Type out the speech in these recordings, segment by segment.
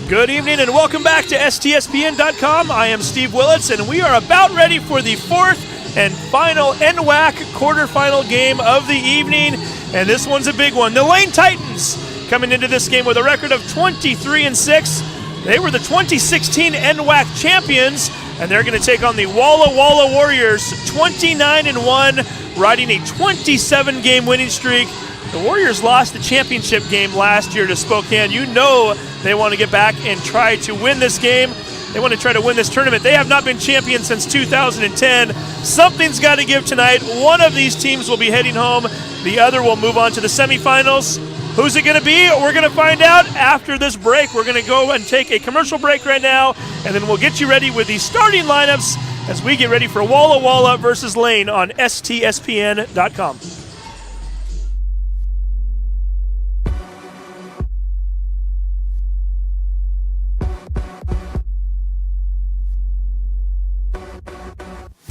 Good evening and welcome back to STSPN.com. I am Steve Willits, and we are about ready for the fourth and final NWAC quarterfinal game of the evening, and this one's a big one. The Lane Titans coming into this game with a record of 23-6. They were the 2016 NWAC champions, and they're going to take on the Walla Walla Warriors, 29-1, riding a 27-game winning streak. The Warriors lost the championship game last year to Spokane. You know they want to get back and try to win this game. They want to try to win this tournament. They have not been champions since 2010. Something's got to give tonight. One of these teams will be heading home. The other will move on to the semifinals. Who's it going to be? We're going to find out after this break. We're going to go and take a commercial break right now, and then we'll get you ready with the starting lineups as we get ready for Walla Walla versus Lane on STSPN.com.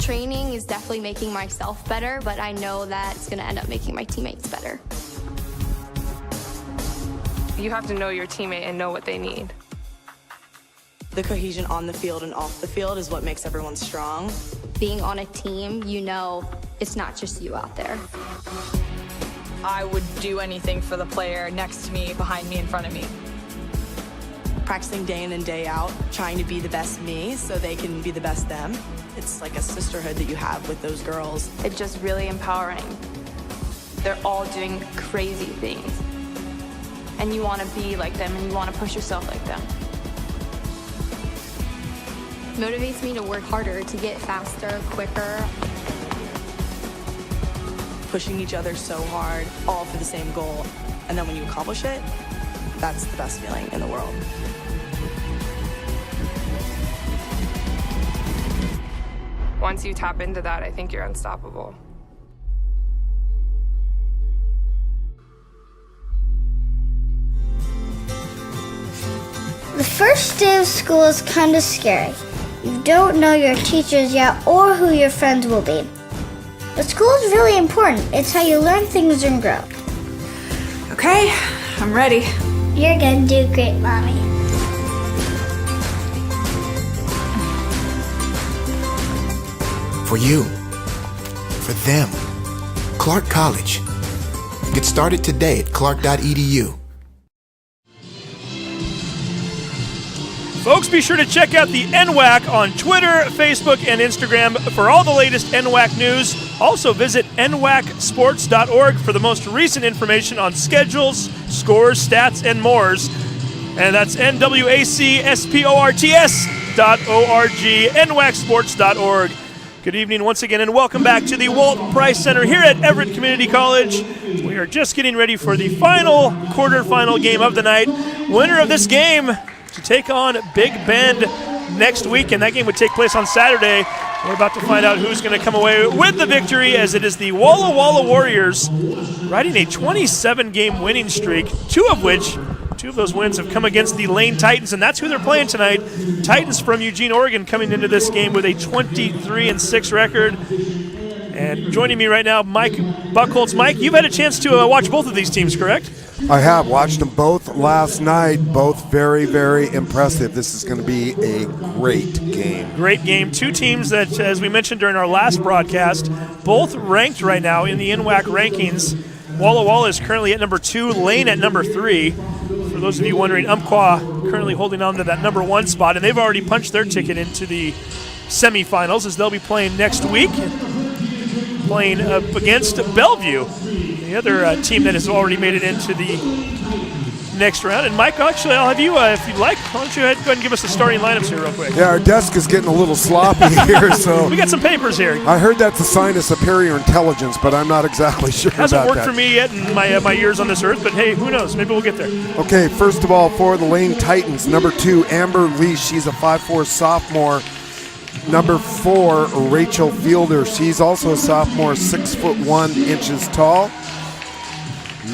Training is definitely making myself better, but I know that it's going to end up making my teammates better. You have to know your teammate and know what they need. The cohesion on the field and off the field is what makes everyone strong. Being on a team, you know it's not just you out there. I would do anything for the player next to me, behind me, in front of me. Practicing day in and day out, trying to be the best me so they can be the best them. It's like a sisterhood that you have with those girls. It's just really empowering. They're all doing crazy things. And you want to be like them, and you want to push yourself like them. Motivates me to work harder, to get faster, quicker. Pushing each other so hard, all for the same goal. And then when you accomplish it, that's the best feeling in the world. Once you tap into that, I think you're unstoppable. The first day of school is kind of scary. You don't know your teachers yet or who your friends will be. But school is really important. It's how you learn things and grow. Okay, I'm ready. You're gonna do great, Mommy. For you, for them, Clark College. Get started today at clark.edu. Folks, be sure to check out the NWAC on Twitter, Facebook, and Instagram for all the latest NWAC news. Also visit nwacsports.org for the most recent information on schedules, scores, stats, and more. And that's nwacsports.org, nwacsports.org. Good evening once again, and welcome back to the Walt Price Center here at Everett Community College. We are just getting ready for the final quarterfinal game of the night. Winner of this game to take on Big Bend next week, and that game would take place on Saturday. We're about to find out who's going to come away with the victory, as it is the Walla Walla Warriors riding a 27-game winning streak, two of those wins have come against the Lane Titans, and that's who they're playing tonight. Titans from Eugene, Oregon, coming into this game with a 23-6 record. And joining me right now, Mike Buchholz. Mike, you've had a chance to watch both of these teams, correct? I have watched them both last night, both very, very impressive. This is going to be a great game. Great game. Two teams that, as we mentioned during our last broadcast, both ranked right now in the NWAC rankings. Walla Walla is currently at number 2, Lane at number 3. For those of you wondering, Umpqua currently holding on to that number 1 spot, and they've already punched their ticket into the semifinals, as they'll be playing next week, playing up against Bellevue, the other team that has already made it into the next round. And Mike, actually, I'll have you, if you'd like, why don't you go ahead and give us the starting lineups here real quick. Yeah, our desk is getting a little sloppy here, so we got some papers here. I heard that's a sign of superior intelligence, but I'm not exactly sure Hasn't about worked for me yet in my years on this earth, but hey, who knows? Maybe we'll get there. Okay, first of all, for the Lane Titans, number 2, Amber Leash. She's a 5'4" sophomore. Number 4, Rachel Fielder. She's also a sophomore, 6'1" tall.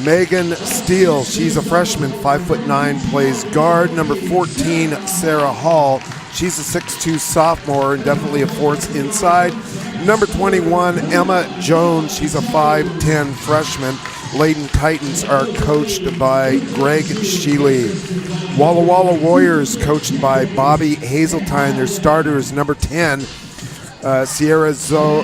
Megan Steele, she's a freshman, 5'9", plays guard. Number 14, Sarah Hall. She's a 6'2" sophomore and definitely a force inside. Number 21, Emma Jones. She's a 5'10" freshman. Layton Titans are coached by Greg Sheely. Walla Walla Warriors coached by Bobby Hazeltine. Their starter is number 10, Sierra Joe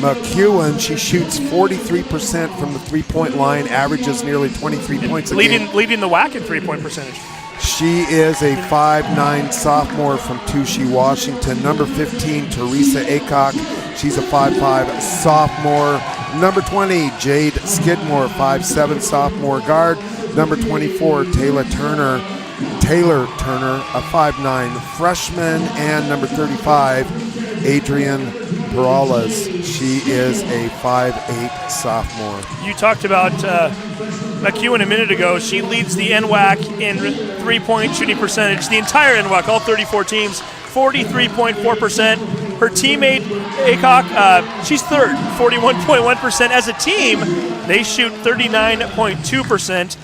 McEwen. She shoots 43% from the three-point line, averages nearly 23 points a game. Leading the WAC in three-point percentage. She is a 5'9" sophomore from Touchy, Washington. Number 15, Teresa Acock. She's a 5'5" sophomore. Number 20, Jade Skidmore, 5'7" sophomore guard. Number 24, Taylor Turner, a 5'9" freshman. And number 35, Adrian Perales. She is a 5'8" sophomore. You talked about McEwen a minute ago. She leads the NWAC in three-point shooting percentage. The entire NWAC, all 34 teams, 43.4%. Her teammate, Acock, she's third, 41.1%. As a team, they shoot 39.2%,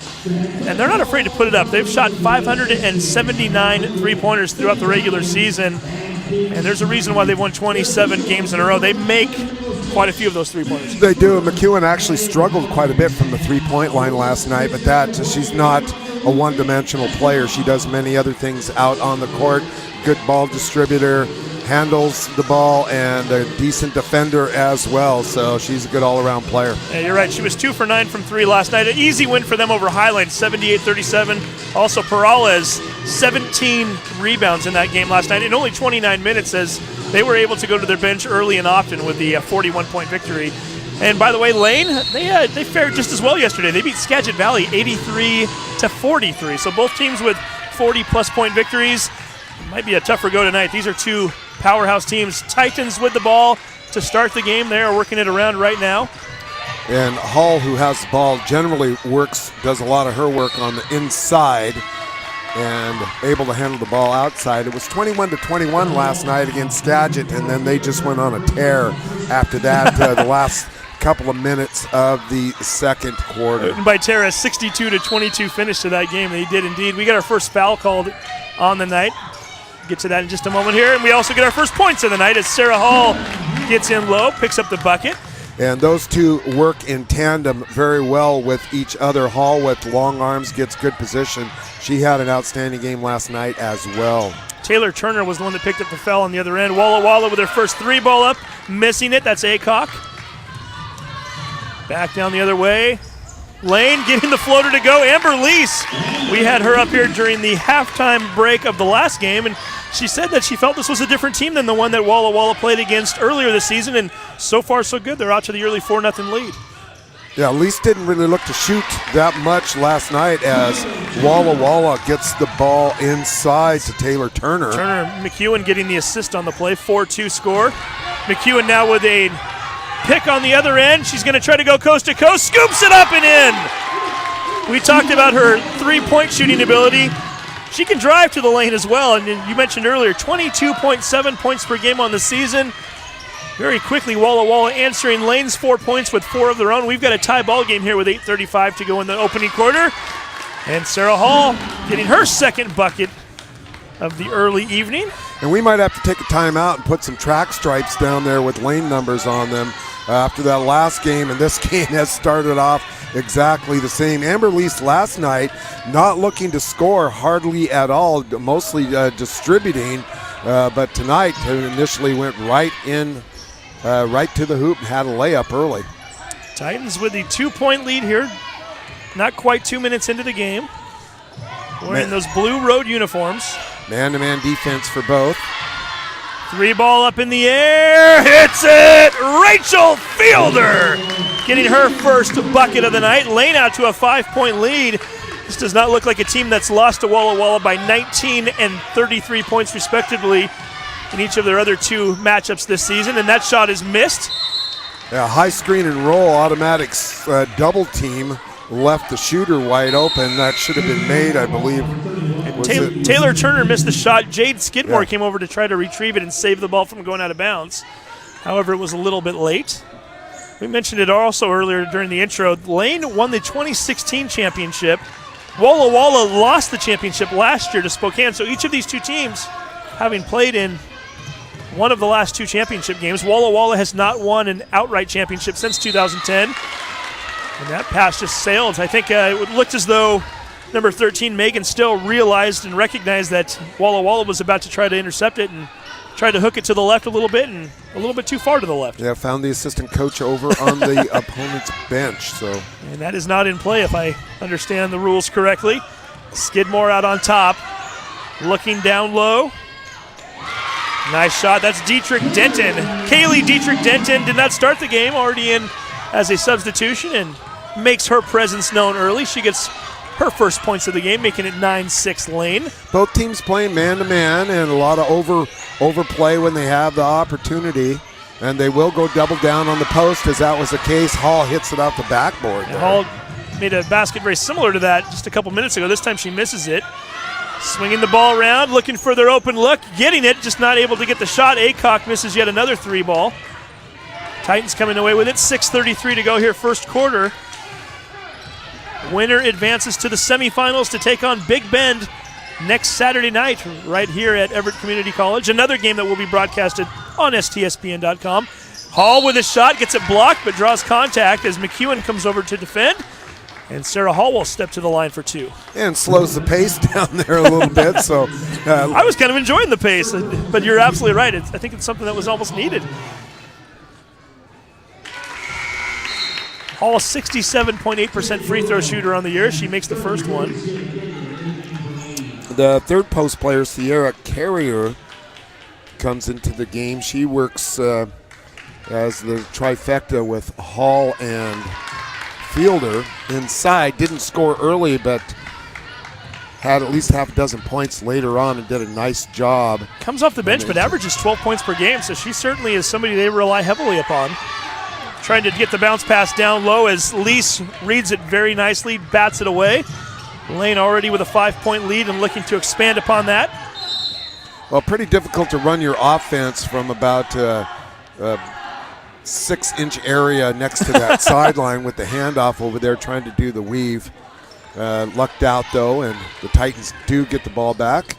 and they're not afraid to put it up. They've shot 579 three-pointers throughout the regular season, and there's a reason why they've won 27 games in a row. They make quite a few of those three-pointers. They do. McEwen actually struggled quite a bit from the three-point line last night, but she's not a one-dimensional player. She does many other things out on the court. Good ball distributor, handles the ball, and a decent defender as well. So she's a good all-around player. Yeah, you're right. She was 2 for 9 from 3 last night. An easy win for them over Highline, 78-37. Also, Perales, 17 rebounds in that game last night in only 29 minutes, as they were able to go to their bench early and often with the 41-point victory. And by the way, Lane, they fared just as well yesterday. They beat Skagit Valley 83-43. So both teams with 40-plus point victories. Might be a tougher go tonight. These are two powerhouse teams. Titans with the ball to start the game. They are working it around right now. And Hall, who has the ball, generally does a lot of her work on the inside and able to handle the ball outside. It was 21-21 last night against Skagit, and then they just went on a tear after that the last couple of minutes of the second quarter. And by Terra, 62-22 finish to that game. They did indeed. We got our first foul called on the night. Get to that in just a moment here. And we also get our first points of the night as Sarah Hall gets in low, picks up the bucket. And those two work in tandem very well with each other. Hall with long arms gets good position. She had an outstanding game last night as well. Taylor Turner was the one that picked up the foul on the other end. Walla Walla with her first three ball up, missing it. That's Acock. Back down the other way. Lane getting the floater to go. Amber Lease, we had her up here during the halftime break of the last game, and she said that she felt this was a different team than the one that Walla Walla played against earlier this season, and so far so good. They're out to the early 4-0 lead. Yeah, Lease didn't really look to shoot that much last night as Walla Walla gets the ball inside to Taylor Turner. McEwen getting the assist on the play, 4-2 score. McEwen now with a pick on the other end. She's going to try to go coast to coast, scoops it up and in. We talked about her three-point shooting ability. She can drive to the lane as well, and you mentioned earlier, 22.7 points per game on the season. Very quickly, Walla Walla answering Lane's 4 points with 4 of their own. We've got a tie ball game here with 8:35 to go in the opening quarter. And Sarah Hall getting her second bucket of the early evening. And we might have to take a timeout and put some track stripes down there with lane numbers on them after that last game, and this game has started off exactly the same. Amber Lease last night not looking to score hardly at all, mostly distributing, but tonight initially went right to the hoop and had a layup early. Titans with the 2-point lead here, not quite 2 minutes into the game. Wearing those blue road uniforms. Man-to-man defense for both. Three ball up in the air, hits it! Rachel Fielder getting her first bucket of the night. Lane out to a 5-point lead. This does not look like a team that's lost to Walla Walla by 19 and 33 points respectively in each of their other two matchups this season, and that shot is missed. Yeah, high screen and roll, automatic double team left the shooter wide open. That should have been made, I believe. Taylor Turner missed the shot. Jade Skidmore came over to try to retrieve it and save the ball from going out of bounds. However, it was a little bit late. We mentioned it also earlier during the intro. Lane won the 2016 championship. Walla Walla lost the championship last year to Spokane. So each of these two teams, having played in one of the last two championship games, Walla Walla has not won an outright championship since 2010. And that pass just sailed. I think it looked as though number 13, Megan, still realized and recognized that Walla Walla was about to try to intercept it and tried to hook it to the left a little bit and a little bit too far to the left. Yeah, found the assistant coach over on the opponent's bench. So, and that is not in play if I understand the rules correctly. Skidmore out on top, looking down low. Nice shot. That's Dietrich Denton. Kaylee Dietrich Denton did not start the game, already in as a substitution, and makes her presence known early. She gets her first points of the game, making it 9-6 Lane. Both teams playing man-to-man and a lot of overplay when they have the opportunity. And they will go double down on the post, as that was the case. Hall hits it off the backboard. Hall made a basket very similar to that just a couple minutes ago. This time she misses it. Swinging the ball around, looking for their open look, getting it, just not able to get the shot. Aycock misses yet another three ball. Titans coming away with it. 6:33 to go here, first quarter. Winner advances to the semifinals to take on Big Bend next Saturday night right here at Everett Community College. Another game that will be broadcasted on STSPN.com. Hall with a shot, gets it blocked, but draws contact as McEwen comes over to defend. And Sarah Hall will step to the line for two. And slows the pace down there a little bit. So I was kind of enjoying the pace, but you're absolutely right. I think it's something that was almost needed. Hall, 67.8% free throw shooter on the year. She makes the first one. The third post player, Sierra Carrier, comes into the game. She works as the trifecta with Hall and Fielder inside. Didn't score early, but had at least half a dozen points later on and did a nice job. Comes off the bench, but averages 12 points per game, so she certainly is somebody they rely heavily upon. Trying to get the bounce pass down low as Lease reads it very nicely, bats it away. Lane already with a 5-point lead and looking to expand upon that. Well, pretty difficult to run your offense from about 6-inch area next to that sideline with the handoff over there trying to do the weave. Lucked out, though, and the Titans do get the ball back.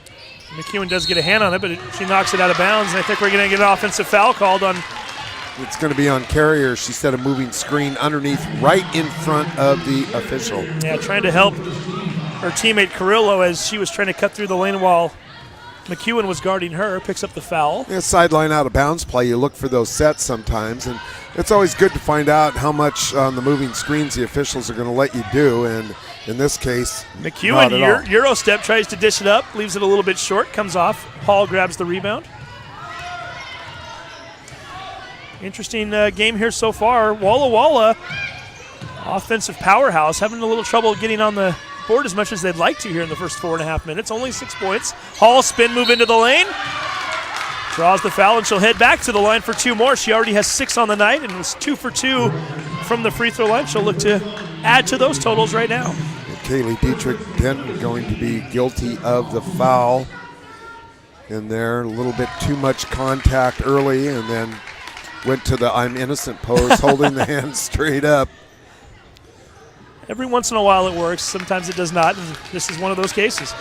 McEwen does get a hand on it, but she knocks it out of bounds, and I think we're going to get an offensive foul called on. It's going to be on Carrier. She set a moving screen underneath right in front of the official. Yeah, trying to help her teammate Carrillo as she was trying to cut through the lane while McEwen was guarding her. Picks up the foul. Yeah, sideline out of bounds play. You look for those sets sometimes, and it's always good to find out how much on the moving screens the officials are going to let you do, and in this case, McEwen, Euro step, tries to dish it up, leaves it a little bit short, comes off. Hall grabs the rebound. Interesting game here so far. Walla Walla, offensive powerhouse, having a little trouble getting on the board as much as they'd like to here in the first 4.5 minutes. Only 6 points. Hall spin move into the lane. Draws the foul, and she'll head back to the line for two more. She already has 6 on the night and was 2 for 2 from the free throw line. She'll look to add to those totals right now. Kaylee Dietrich Denton going to be guilty of the foul in there. A little bit too much contact early, and then went to the I'm innocent pose, holding the hand straight up. Every once in a while it works. Sometimes it does not, and this is one of those cases.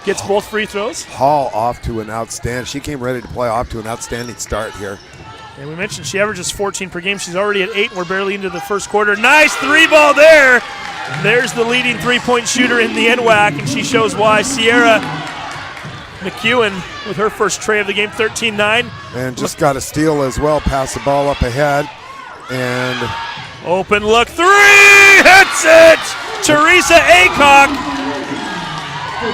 Gets both free throws. Hall off to an outstanding. She came ready to play, off to an outstanding start here. And we mentioned she averages 14 per game. She's already at 8. We're barely into the first quarter. Nice three ball there. There's the leading three-point shooter in the NWAC, and she shows why. Sierra McEwen with her first tray of the game, 13-9. And just got a steal as well. Pass the ball up ahead. And open look three. Hits it. Teresa Aycock.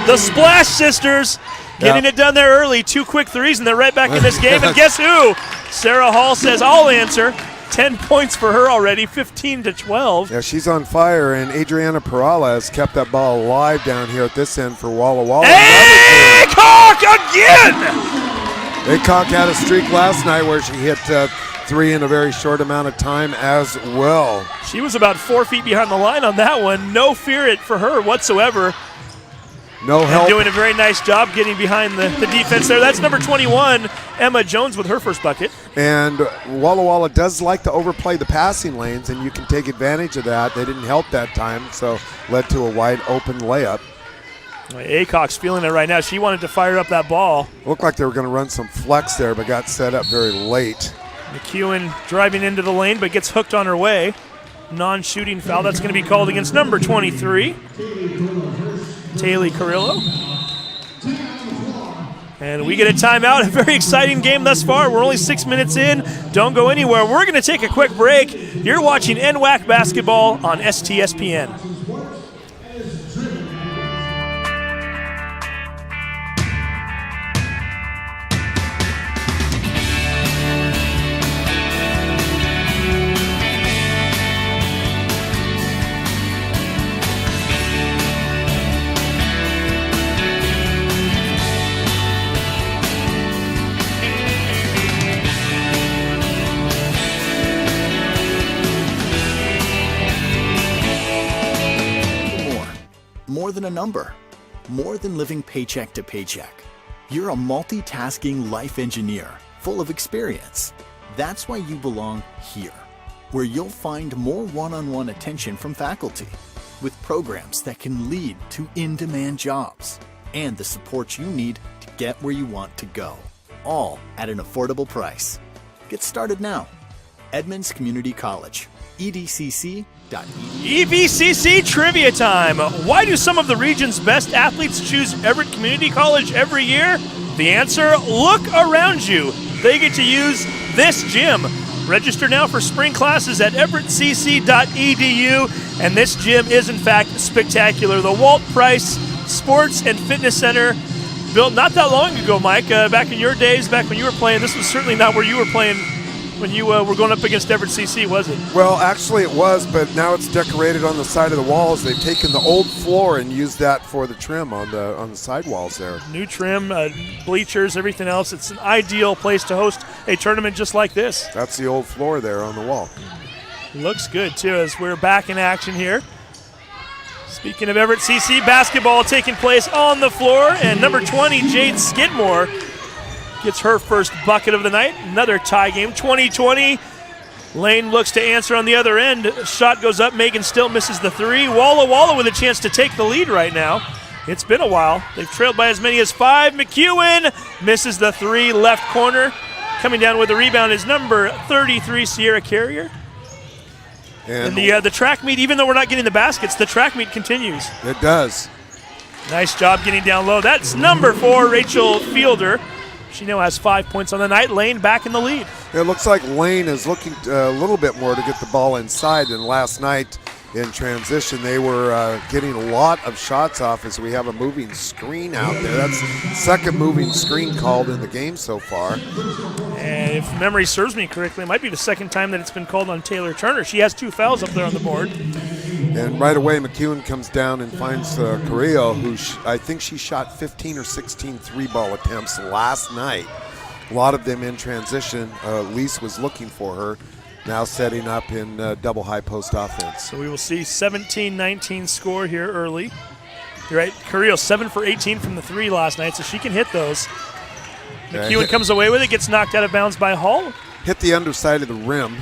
The Splash Sisters getting it done there early. 2 quick threes, and they're right back in this game. And guess who? Sarah Hall says, I'll answer. 10 points for her already, 15-12. Yeah, she's on fire, and Adriana Perala has kept that ball alive down here at this end for Walla Walla. Aycock again! Aycock had a streak last night where she hit 3 in a very short amount of time as well. She was about 4 feet behind the line on that one. No fear it for her whatsoever. No help. And doing a very nice job getting behind the defense there. That's number 21, Emma Jones, with her first bucket. And Walla Walla does like to overplay the passing lanes, and you can take advantage of that. They didn't help that time, so led to a wide open layup. Aycock's feeling it right now. She wanted to fire up that ball. Looked like they were going to run some flex there, but got set up very late. McEwen driving into the lane, but gets hooked on her way. non-shooting foul. That's going to be called against number 23, Taylor Carrillo. And we get a timeout. A very exciting game thus far. We're only 6 minutes in. Don't go anywhere. We're going to take a quick break. You're watching NWAC basketball on STSPN. More than a number, more than living paycheck to paycheck. You're a multitasking life engineer full of experience. That's why you belong here, where you'll find more one-on-one attention from faculty, with programs that can lead to in-demand jobs, and the support you need to get where you want to go, all at an affordable price. Get started now. Edmonds Community College, edcc.edu. EBCC trivia time. Why do some of the region's best athletes choose Everett Community College every year? The answer, look around you. They get to use this gym. Register now for spring classes at everettcc.edu, and this gym is in fact spectacular. The Walt Price Sports and Fitness Center, built not that long ago, Mike, back in your days, back when you were playing. This was certainly not where you were playing when you were going up against Everett CC, was it? Well, actually it was, but now it's decorated on the side of the walls. They've taken the old floor and used that for the trim on the side walls there. New trim, bleachers, everything else. It's an ideal place to host a tournament just like this. That's the old floor there on the wall. Looks good, too, as we're back in action here. Speaking of Everett CC, basketball taking place on the floor, and number 20, Jade Skidmore, gets her first bucket of the night. Another tie game, 20-20. Lane looks to answer on the other end. Shot goes up. Megan still misses the three. Walla Walla with a chance to take the lead right now. It's been a while. They've trailed by as many as 5. McEwen misses the three, left corner. Coming down with the rebound is number 33, Sierra Carrier. And the track meet, even though we're not getting the baskets, the track meet continues. It does. Nice job getting down low. That's number 4, Rachel Fielder. She now has 5 points on the night. Lane back in the lead. It looks like Lane is looking a little bit more to get the ball inside than last night in transition. They were getting a lot of shots off as we have a moving screen out there. That's the second moving screen called in the game so far. And if memory serves me correctly, it might be the second time that it's been called on Taylor Turner. She has 2 fouls up there on the board. And right away, McEwen comes down and finds Carrillo, who I think she shot 15 or 16 three-ball attempts last night. A lot of them in transition. Lise was looking for her, now setting up in double high post offense. So we will see 17-19 score here early. You're right, Carrillo 7 for 18 from the three last night, so she can hit those. McEwen comes away with it, gets knocked out of bounds by Hall. Hit the underside of the rim.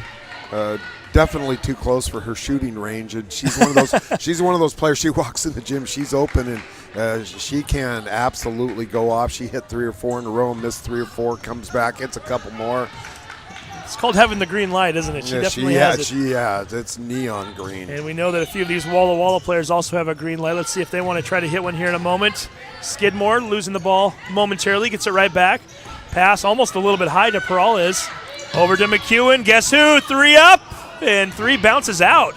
Definitely too close for her shooting range, and she's one of those. She's one of those players. She walks in the gym, she's open, and she can absolutely go off. She hit 3 or 4 in a row, missed 3 or 4, comes back, hits a couple more. It's called having the green light, isn't it? She definitely has it. She has. It's neon green. And we know that a few of these Walla Walla players also have a green light. Let's see if they want to try to hit one here in a moment. Skidmore losing the ball momentarily, gets it right back. Pass almost a little bit high to Peralez. Over to McEwen. Guess who? 3 up. And 3 bounces out.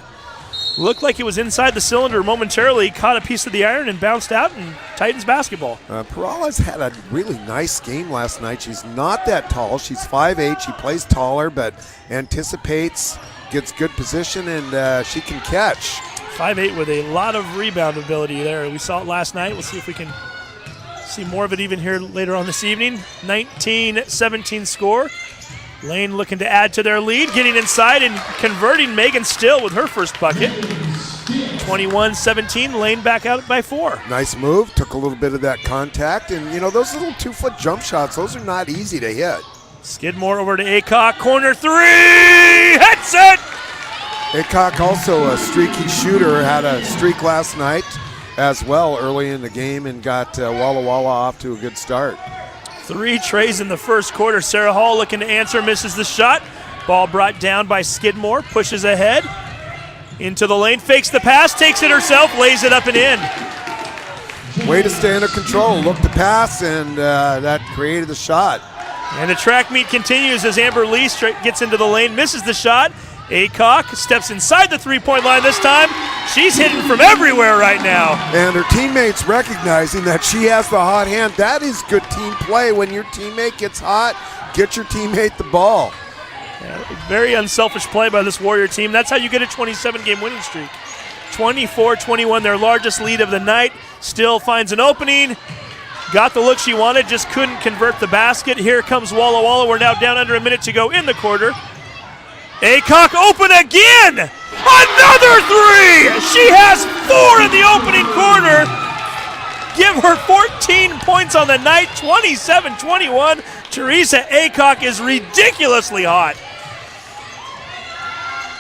Looked like it was inside the cylinder momentarily, caught a piece of the iron and bounced out, and Titans basketball. Peralez had a really nice game last night. She's not that tall. She's 5'8". She plays taller, but anticipates, gets good position, and she can catch. 5'8" with a lot of rebound ability there. We saw it last night. We'll see if we can see more of it even here later on this evening. 19-17 score. Lane looking to add to their lead, getting inside and converting. Megan Still with her first bucket. 21-17, Lane back out by 4. Nice move, took a little bit of that contact, and you know, those little 2-foot jump shots, those are not easy to hit. Skidmore over to Aycock, corner 3, hits it! Aycock also a streaky shooter, had a streak last night as well early in the game and got Walla Walla off to a good start. 3 trays in the first quarter. Sarah Hall looking to answer, misses the shot. Ball brought down by Skidmore, pushes ahead. Into the lane, fakes the pass, takes it herself, lays it up and in. Way to stay under control. Look to pass, and that created the shot. And the track meet continues as Amber Lee gets into the lane, misses the shot. Aycock steps inside the three-point line this time. She's hitting from everywhere right now. And her teammates recognizing that she has the hot hand. That is good team play. When your teammate gets hot, get your teammate the ball. Yeah, very unselfish play by this Warrior team. That's how you get a 27-game winning streak. 24-21, their largest lead of the night. Still finds an opening. Got the look she wanted, just couldn't convert the basket. Here comes Walla Walla. We're now down under a minute to go in the quarter. Aycock open again! Another three! She has 4 in the opening quarter. Give her 14 points on the night, 27-21. Teresa Aycock is ridiculously hot.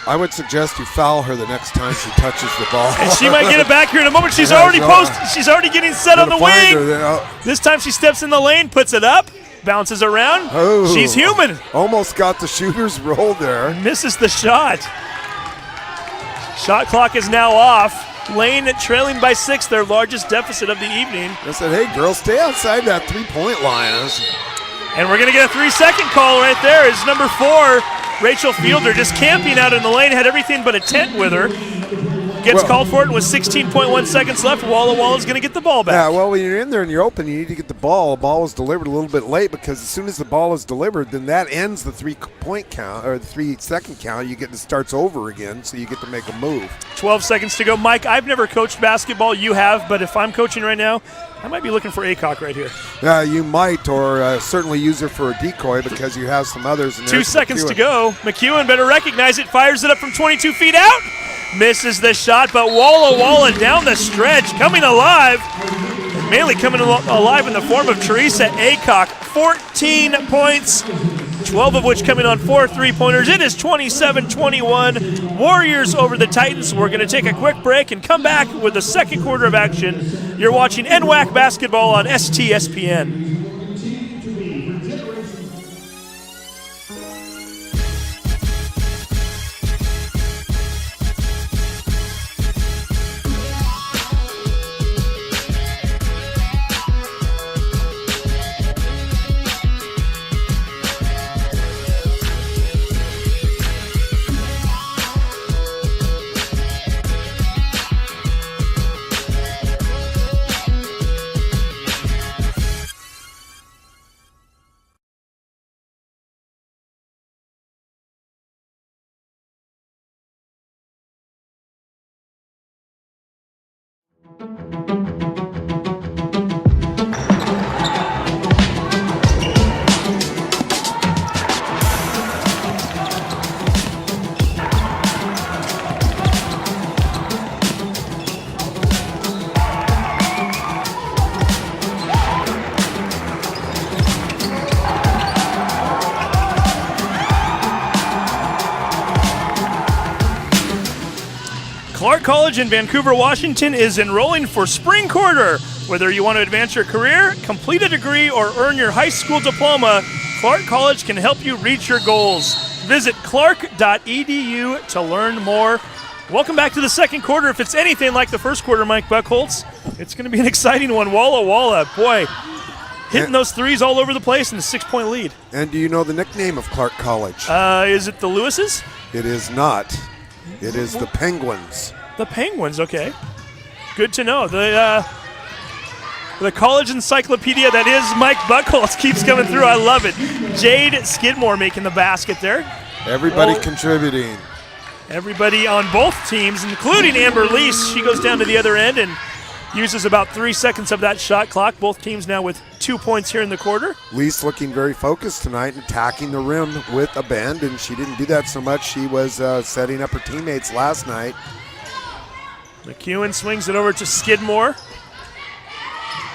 I would suggest you foul her the next time she touches the ball. And she might get it back here in a moment. She's already She's already getting set on the wing. This time she steps in the lane, puts it up, bounces around. Oh, she's human. Almost got the shooter's roll there. Misses the shot. Shot clock is now off. Lane trailing by 6, their largest deficit of the evening. I said, hey, girls, stay outside that three-point line. And we're going to get a 3-second call right there. It's number 4, Rachel Fielder, just camping out in the lane, had everything but a tent with her. Gets called for it with 16.1 seconds left. Walla Walla's going to get the ball back. Yeah, well, when you're in there and you're open, you need to get the ball. The ball was delivered a little bit late because as soon as the ball is delivered, then that ends the 3-point count or the 3-second count. It starts over again, so you get to make a move. 12 seconds to go. Mike, I've never coached basketball. You have, but if I'm coaching right now, I might be looking for Aycock right here. You might, or certainly use her for a decoy because you have some others. 2 seconds to go. McEwen better recognize it. Fires it up from 22 feet out. Misses the shot, but Walla Walla down the stretch, coming alive. And mainly coming alive in the form of Teresa Aycock. 14 points, 12 of which coming on 4 3-pointers. It is 27-21. Warriors over the Titans. We're going to take a quick break and come back with the second quarter of action. You're watching NWAC basketball on STSPN. Clark College in Vancouver, Washington is enrolling for spring quarter. Whether you want to advance your career, complete a degree, or earn your high school diploma, Clark College can help you reach your goals. Visit clark.edu to learn more. Welcome back to the second quarter. If it's anything like the first quarter, Mike Buckholz, it's going to be an exciting one. Walla Walla, boy, hitting those threes all over the place in a 6-point lead. And do you know the nickname of Clark College? Is it the Lewises? It is not. It is the Penguins. The Penguins, okay. Good to know. The college encyclopedia that is Mike Buckholz keeps coming through. I love it. Jade Skidmore making the basket there. Everybody contributing. Everybody on both teams, including Amber Lease. She goes down to the other end and uses about 3 seconds of that shot clock. Both teams now with 2 points here in the quarter. Lease looking very focused tonight and attacking the rim with a bend, and she didn't do that so much. She was setting up her teammates last night. McEwen swings it over to Skidmore.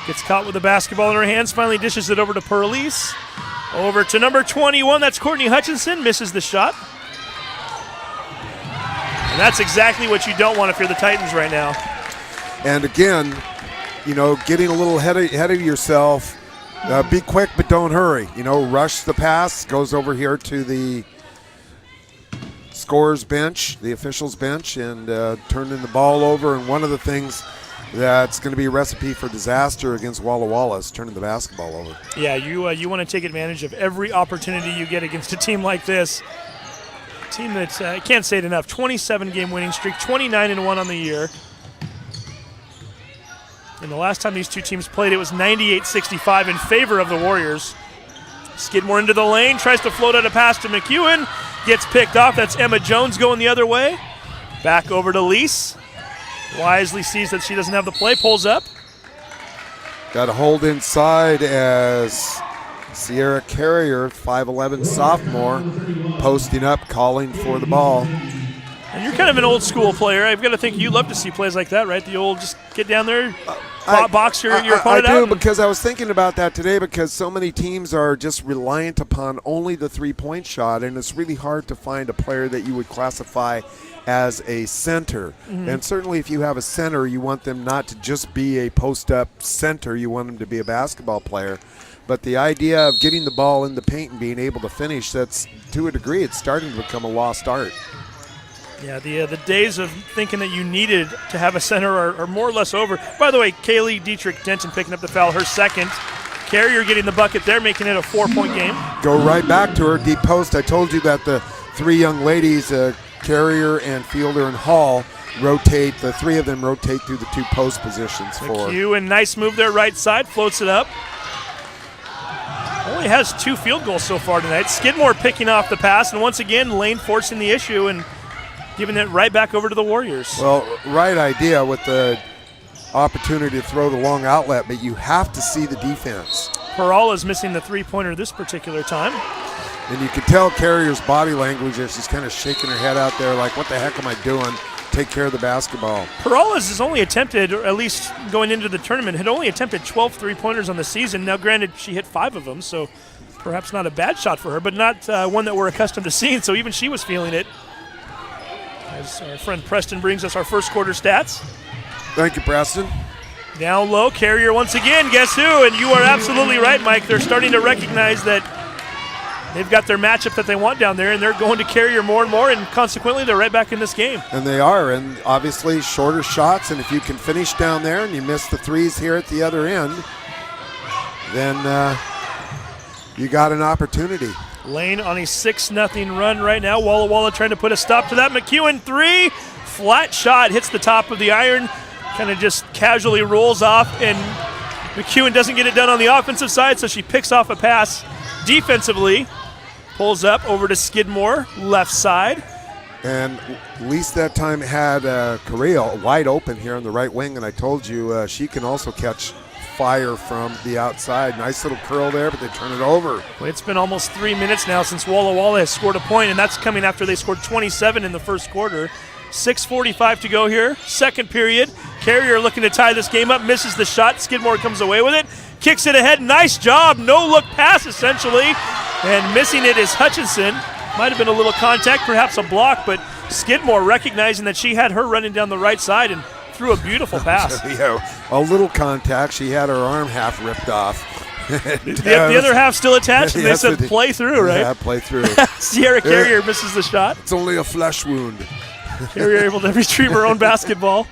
Gets caught with the basketball in her hands, finally dishes it over to Perlis. Over to number 21, that's Courtney Hutchinson, misses the shot. And that's exactly what you don't want if you're the Titans right now. And again, you know, getting a little ahead of yourself. Be quick, but don't hurry. You know, rush the pass. Goes over here to the scorer's bench, the officials' bench, and turning the ball over. And one of the things that's going to be a recipe for disaster against Walla Walla is turning the basketball over. Yeah, you want to take advantage of every opportunity you get against a team like this. A team that's, I can't say it enough, 27-game winning streak, 29-1 on the year. And the last time these two teams played, it was 98-65 in favor of the Warriors. Skidmore into the lane, tries to float out a pass to McEwen, gets picked off. That's Emma Jones going the other way. Back over to Lise. Wisely sees that she doesn't have the play, pulls up. Got a hold inside as Sierra Carrier, 5'11 sophomore, posting up, calling for the ball. And you're kind of an old school player. I've got to think you love to see plays like that, right? The old just get down there, box your opponent out. I do, because I was thinking about that today, because so many teams are just reliant upon only the three-point shot, and it's really hard to find a player that you would classify as a center. Mm-hmm. And certainly if you have a center, you want them not to just be a post-up center. You want them to be a basketball player. But the idea of getting the ball in the paint and being able to finish, that's, to a degree, it's starting to become a lost art. Yeah, the days of thinking that you needed to have a center are more or less over. By the way, Kaylee Dietrich Denton picking up the foul, her second. Carrier getting the bucket there, making it a 4-point game. Go right back to her, deep post. I told you that the three young ladies, Carrier and Fielder and Hall, rotate. The three of them rotate through the two post positions for McEwen, nice move there, right side, floats it up. Only has 2 field goals so far tonight. Skidmore picking off the pass, and once again, Lane forcing the issue and giving it right back over to the Warriors. Well, right idea with the opportunity to throw the long outlet, but you have to see the defense. Perala's missing the three-pointer this particular time. And you can tell Carrier's body language as she's kind of shaking her head out there like, what the heck am I doing? Take care of the basketball. Perala's has only attempted, or at least going into the tournament, had only attempted 12 three-pointers on the season. Now, granted, she hit 5 of them, so perhaps not a bad shot for her, but not one that we're accustomed to seeing, so even she was feeling it. As our friend Preston brings us our first quarter stats. Thank you, Preston. Down low, Carrier once again, guess who? And you are absolutely right, Mike. They're starting to recognize that they've got their matchup that they want down there, and they're going to Carrier more and more, and consequently they're right back in this game. And they are, and obviously shorter shots, and if you can finish down there and you miss the threes here at the other end, then you got an opportunity. Lane on a 6-0 run right now. Walla Walla trying to put a stop to that. McEwen 3, flat shot, hits the top of the iron, kind of just casually rolls off, and McEwen doesn't get it done on the offensive side, so she picks off a pass defensively, pulls up over to Skidmore, left side. And Lise that time had Correa wide open here on the right wing, and I told you she can also catch fire from the outside. Nice little curl there, but they turn it over. Well, it's been almost 3 minutes now since Walla Walla has scored a point, and that's coming after they scored 27 in the first quarter. 6:45 to go here, second period. Carrier looking to tie this game up, misses the shot. Skidmore comes away with it, kicks it ahead. Nice job, no-look pass essentially, and missing it is Hutchinson. Might have been a little contact, perhaps a block, but Skidmore recognizing that she had her running down the right side and threw a beautiful pass. Yeah, a little contact. She had her arm half ripped off. The other half still attached, and they said play through, right? Yeah, play through. Sierra Carrier misses the shot. It's only a flesh wound. Carrier able to retrieve her own basketball.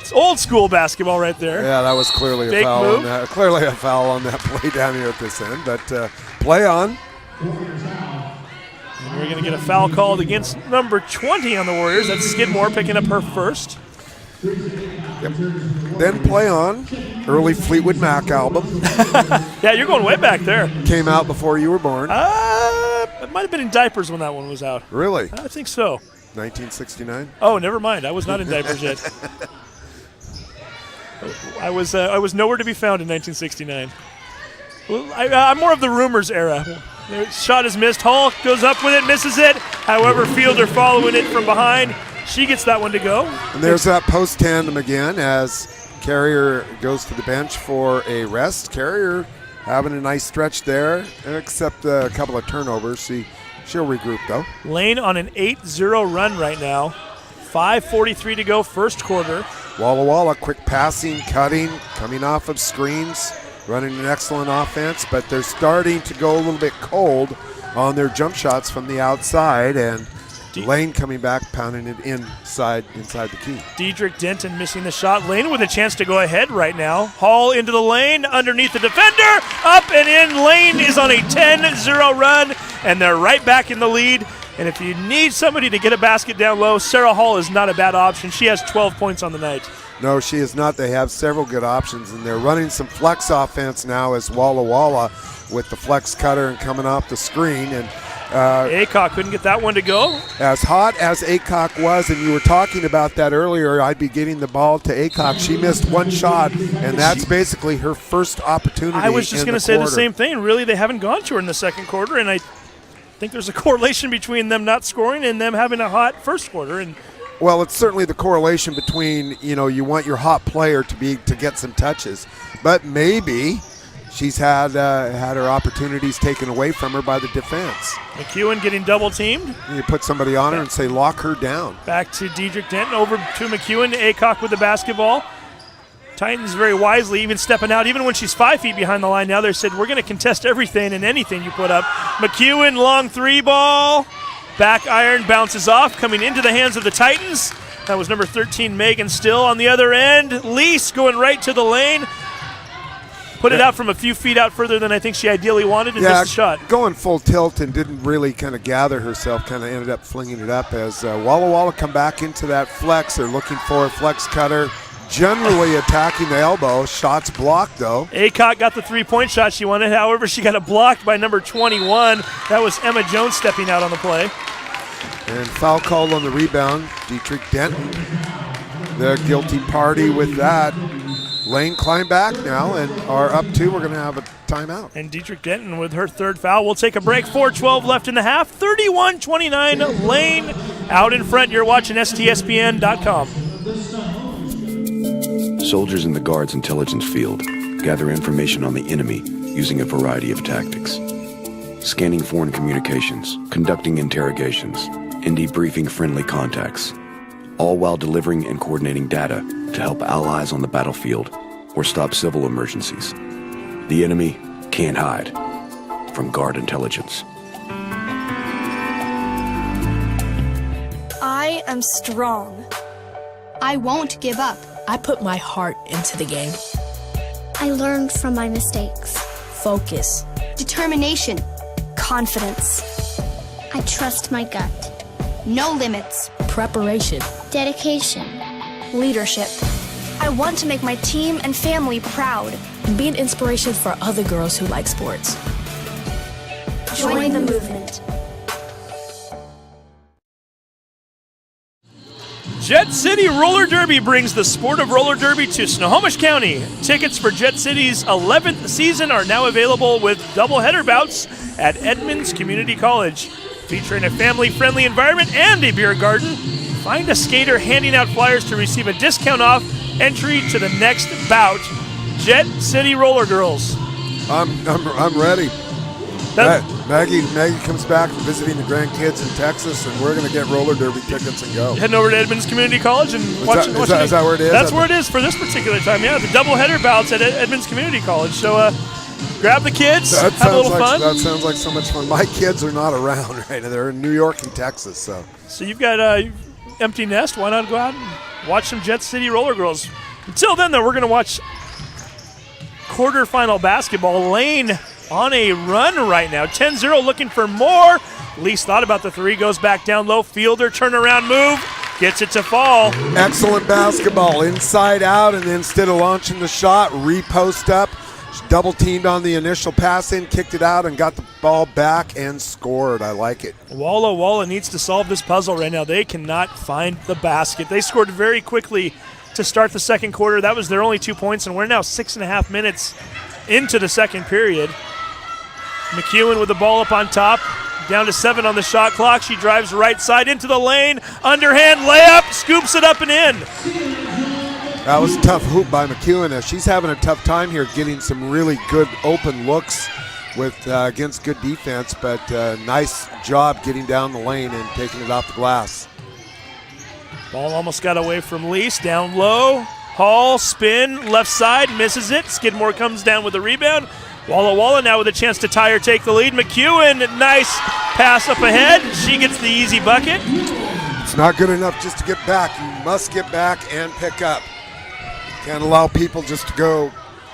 It's old school basketball right there. Yeah, that was clearly a foul on that. Clearly a foul on that play down here at this end, but play on. And we're going to get a foul called against number 20 on the Warriors. That's Skidmore picking up her first. Yep. Then play on. Early Fleetwood Mac album. Yeah, you're going way back there. Came out before you were born. It might have been in diapers when that one was out. Really? I think so. 1969? Oh, never mind. I was not in diapers yet. I was nowhere to be found in 1969. Well, I'm more of the rumors era. The shot is missed. Hall goes up with it, misses it. However, Fielder following it from behind. She gets that one to go. And there's that post tandem again as Carrier goes to the bench for a rest. Carrier having a nice stretch there, except a couple of turnovers. She'll regroup, though. Lane on an 8-0 run right now. 5:43 to go, first quarter. Walla Walla, quick passing, cutting, coming off of screens, running an excellent offense, but they're starting to go a little bit cold on their jump shots from the outside, and Lane coming back, pounding it inside the key. Diedrich Denton missing the shot. Lane with a chance to go ahead right now. Hall into the lane, underneath the defender, up and in. Lane is on a 10-0 run, and they're right back in the lead. And if you need somebody to get a basket down low, Sarah Hall is not a bad option. She has 12 points on the night. No, she is not. They have several good options, and they're running some flex offense now as Walla Walla with the flex cutter and coming off the screen. And Aycock couldn't get that one to go. as hot as Aycock was, and you were talking about that earlier, I'd be getting the ball to Aycock. She missed one shot, and that's basically her first opportunity. I was just going to say the same thing. Really, they haven't gone to her in the second quarter, and I think there's a correlation between them not scoring and them having a hot first quarter. And well, it's certainly the correlation between, you want your hot player to get some touches, but maybe she's had her opportunities taken away from her by the defense. McEwen getting double teamed. You put somebody on her and say, lock her down. Back to Diedrich Denton, over to McEwen. Aycock with the basketball. Titans very wisely even stepping out. Even when she's 5 feet behind the line now, they said, we're going to contest everything and anything you put up. McEwen, long three ball. Back iron bounces off, coming into the hands of the Titans. That was number 13, Megan Still. On the other end, Lease going right to the lane. Put it out from a few feet out further than I think she ideally wanted and missed the shot. Going full tilt and didn't really kind of gather herself, kind of ended up flinging it up as Walla Walla come back into that flex. They're looking for a flex cutter, generally attacking the elbow. Shots blocked, though. Aycock got the three-point shot she wanted. However, she got it blocked by number 21. That was Emma Jones stepping out on the play. And foul called on the rebound. Diedrich Denton, the guilty party with that. Lane climb back now and are up two. We're going to have a timeout. And Diedrich Denton with her third foul. We'll take a break. 4:12 left in the half. 31-29. Lane out in front. You're watching STSPN.com. Soldiers in the Guard's intelligence field gather information on the enemy using a variety of tactics. Scanning foreign communications, conducting interrogations, and debriefing friendly contacts, all while delivering and coordinating data to help allies on the battlefield or stop civil emergencies. The enemy can't hide from Guard intelligence. I am strong. I won't give up. I put my heart into the game. I learned from my mistakes. Focus. Determination. Confidence. I trust my gut. No limits. Preparation. Dedication. Leadership. I want to make my team and family proud. And be an inspiration for other girls who like sports. Join the movement. Jet City Roller Derby brings the sport of roller derby to Snohomish County. Tickets for Jet City's 11th season are now available with doubleheader bouts at Edmonds Community College. Featuring a family-friendly environment and a beer garden, find a skater handing out flyers to receive a discount off entry to the next bout. Jet City Roller Girls. I'm ready. Maggie comes back from visiting the grandkids in Texas, and we're going to get roller derby tickets and go. Heading over to Edmonds Community College and watching. Is that where it is? That's where it is for this particular time. Yeah, the doubleheader bouts at Edmonds Community College. So grab the kids, have a little fun. That sounds like so much fun. My kids are not around right now. They're in New York and Texas. So you've got empty nest. Why not go out and watch some Jet City Roller Girls? Until then, though, we're going to watch quarterfinal basketball. Lane on a run right now. 10-0 looking for more. Least thought about the three. Goes back down low. Fielder turnaround move. Gets it to fall. Excellent basketball. Inside out, and then instead of launching the shot, repost up. She double teamed on the initial pass in, kicked it out, and got the ball back and scored. I like it. Walla Walla needs to solve this puzzle right now. They cannot find the basket. They scored very quickly to start the second quarter. That was their only 2 points, and we're now 6.5 minutes into the second period. McEwen with the ball up on top, down to 7 on the shot clock. She drives right side into the lane, underhand layup, scoops it up and in. That was a tough hoop by McEwen. She's having a tough time here getting some really good open looks with against good defense, but nice job getting down the lane and taking it off the glass. Ball almost got away from Lease, down low. Hall, spin, left side, misses it. Skidmore comes down with the rebound. Walla Walla now with a chance to tie or take the lead. McEwen, nice pass up ahead. She gets the easy bucket. It's not good enough just to get back. You must get back and pick up. Can't allow people just to go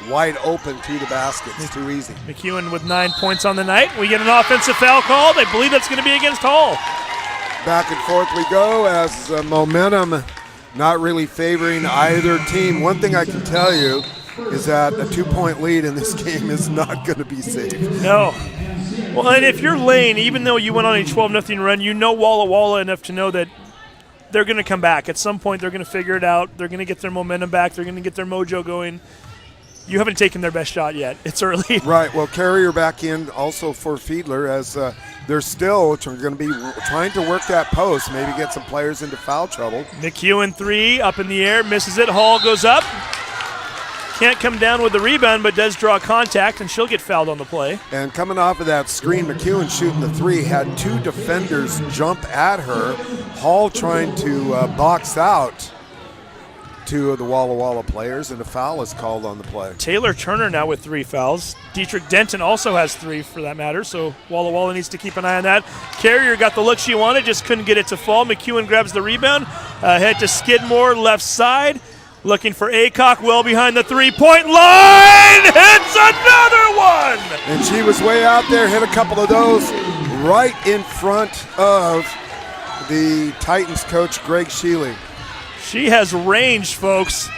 wide open to the basket. It's too easy. McEwen with 9 points on the night. We get an offensive foul called. I believe that's going to be against Hall. Back and forth we go as momentum not really favoring either team. One thing I can tell you is that a 2-point lead in this game is not going to be safe. No. Well, and if you're Lane, even though you went on a 12-0 run, you know Walla Walla enough to know that they're going to come back. At some point, they're going to figure it out. They're going to get their momentum back. They're going to get their mojo going. You haven't taken their best shot yet. It's early. Right. Well, Carrier back in also for Fiedler as they're still going to be trying to work that post, maybe get some players into foul trouble. McEwen 3 up in the air, misses it. Hall goes up. Can't come down with the rebound, but does draw contact, and she'll get fouled on the play. And coming off of that screen, McEwen shooting the 3, had 2 defenders jump at her. Hall trying to box out 2 of the Walla Walla players, and a foul is called on the play. Taylor Turner now with 3 fouls. Dietrich Denton also has 3 for that matter, so Walla Walla needs to keep an eye on that. Carrier got the look she wanted, just couldn't get it to fall. McEwen grabs the rebound. Head to Skidmore, left side. Looking for Aycock, well behind the 3-point line. Hits another one! And she was way out there, hit a couple of those right in front of the Titans coach, Greg Sheely. She has range, folks.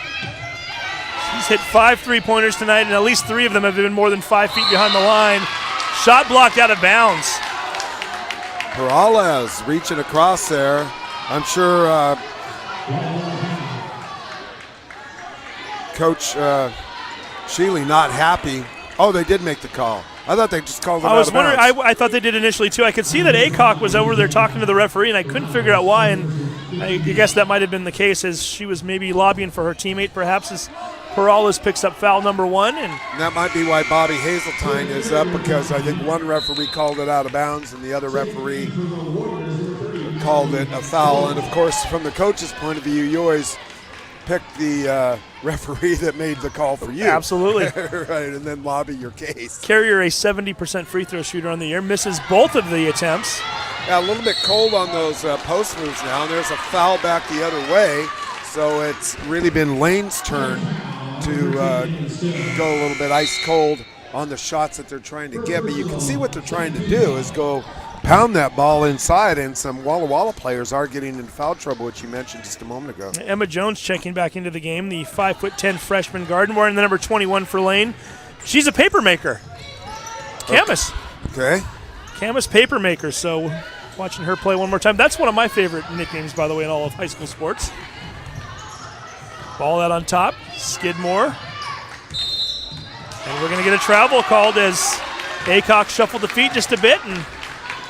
She's hit 5 3-pointers tonight, and at least 3 of them have been more than 5 feet behind the line. Shot blocked out of bounds. Peralez reaching across there. I'm sure Coach Sheely not happy. Oh, they did make the call. I thought they just called it out of bounds. I thought they did initially too. I could see that Aycock was over there talking to the referee, and I couldn't figure out why. And I guess that might have been the case, as she was maybe lobbying for her teammate, perhaps, as Peralez picks up foul number 1. And that might be why Bobby Hazeltine is up, because I think one referee called it out of bounds and the other referee called it a foul. And of course, from the coach's point of view, you always pick the referee that made the call for you. Absolutely. Right, and then lobby your case. Carrier, a 70% free throw shooter on the year, misses both of the attempts. Yeah, a little bit cold on those post moves now, and there's a foul back the other way, so it's really been Lane's turn to go a little bit ice cold on the shots that they're trying to get. But you can see what they're trying to do is go pound that ball inside, and some Walla Walla players are getting into foul trouble, which you mentioned just a moment ago. Emma Jones checking back into the game, the 5'10" freshman guard, wearing the number 21 for Lane. She's a paper maker. Camus. Okay. Camus paper maker, so watching her play one more time. That's one of my favorite nicknames, by the way, in all of high school sports. Ball out on top, Skidmore. And we're going to get a travel called as Aycock shuffled the feet just a bit, and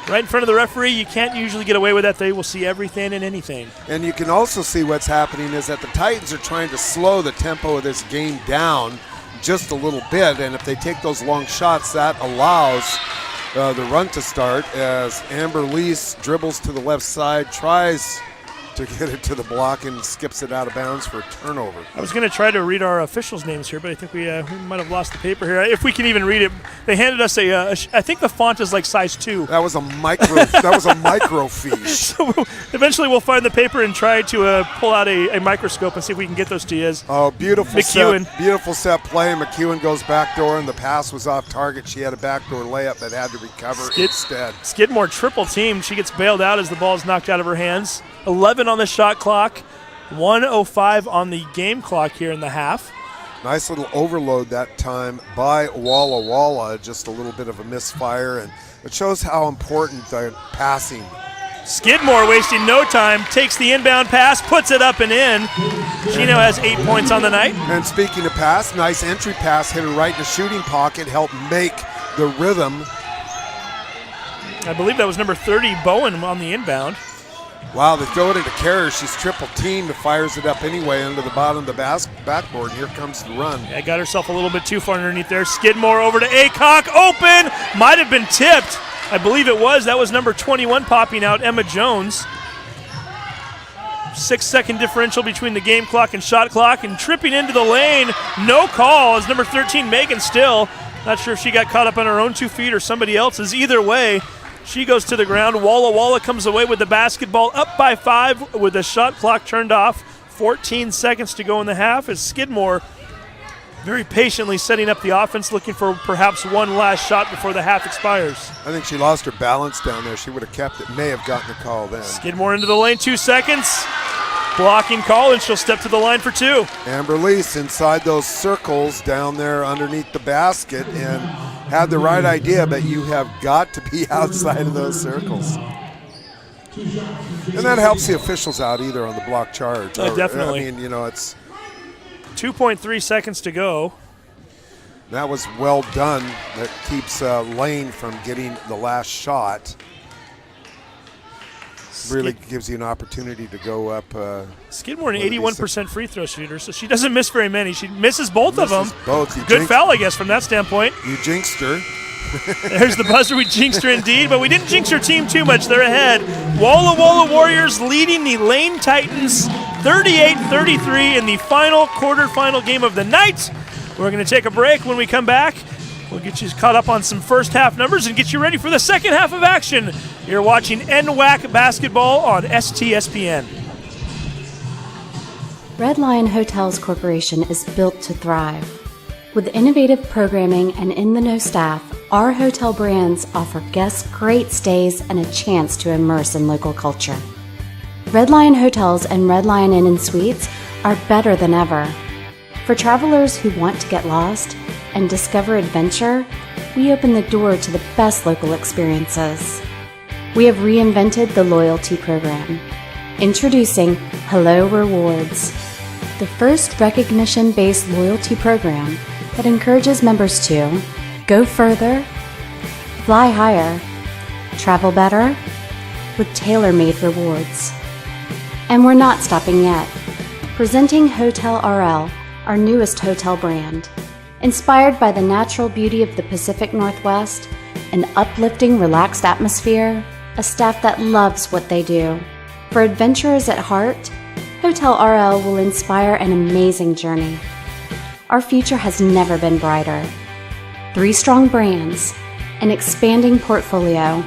right in front of the referee. You can't usually get away with that. They will see everything and anything. And you can also see what's happening is that the Titans are trying to slow the tempo of this game down just a little bit, and if they take those long shots, that allows the run to start as Amber Lease dribbles to the left side, tries to get it to the block, and skips it out of bounds for a turnover. I was going to try to read our officials' names here, but I think we might have lost the paper here. If we can even read it, they handed us I think the font is like size 2. That was a microfiche. So eventually we'll find the paper and try to pull out a microscope and see if we can get those to you. Oh, beautiful McEwen. Beautiful set play. McEwen goes backdoor, and the pass was off target. She had a backdoor layup that had to recover instead. Skidmore triple team. She gets bailed out as the ball is knocked out of her hands. 11 on the shot clock, 1:05 on the game clock here in the half. Nice little overload that time by Walla Walla, just a little bit of a misfire, and it shows how important the passing. Skidmore wasting no time, takes the inbound pass, puts it up and in. She now has 8 points on the night. And speaking of pass, nice entry pass, hit her right in the shooting pocket, helped make the rhythm. I believe that was number 30, Bowen, on the inbound. Wow, they throw it into Carrier. She's triple teamed, fires it up anyway under the bottom of the backboard. Here comes the run. Yeah, got herself a little bit too far underneath there. Skidmore over to Aycock, open, might have been tipped. I believe it was. That was number 21 popping out, Emma Jones. 6-second differential between the game clock and shot clock, and tripping into the lane. No call as number 13, Megan Still. Not sure if she got caught up on her own 2 feet or somebody else's. Either way, She goes to the ground. Walla Walla comes away with the basketball, up by 5 with the shot clock turned off. 14 seconds to go in the half as Skidmore very patiently setting up the offense, looking for perhaps one last shot before the half expires. I think she lost her balance down there. She would have kept it. May have gotten the call then. Skidmore into the lane, 2 seconds. Blocking call, and she'll step to the line for 2. Amber Lease inside those circles down there underneath the basket and had the right idea, but you have got to be outside of those circles. And that helps the officials out either on the block charge. Definitely. I mean, it's 2.3 seconds to go. That was well done. That keeps Lane from getting the last shot. Really gives you an opportunity to go up. Skidmore an 81% free throw shooter, so she doesn't miss very many. She misses both of them. Both. Good foul, I guess, from that standpoint. You jinxed her. There's the buzzer. We jinxed her indeed, but we didn't jinx her team too much. They're ahead. Walla Walla Warriors leading the Lane Titans 38-33 in the final quarterfinal game of the night. We're going to take a break. When we come back, we'll get you caught up on some first half numbers and get you ready for the second half of action. You're watching NWAC basketball on STSPN. Red Lion Hotels Corporation is built to thrive. With innovative programming and in-the-know staff, our hotel brands offer guests great stays and a chance to immerse in local culture. Red Lion Hotels and Red Lion Inn & Suites are better than ever. For travelers who want to get lost and discover adventure, we open the door to the best local experiences. We have reinvented the loyalty program. Introducing Hello Rewards, the first recognition-based loyalty program that encourages members to go further, fly higher, travel better, with tailor-made rewards. And we're not stopping yet. Presenting Hotel RL, our newest hotel brand. Inspired by the natural beauty of the Pacific Northwest, an uplifting, relaxed atmosphere, a staff that loves what they do. For adventurers at heart, Hotel RL will inspire an amazing journey. Our future has never been brighter. 3 strong brands, an expanding portfolio,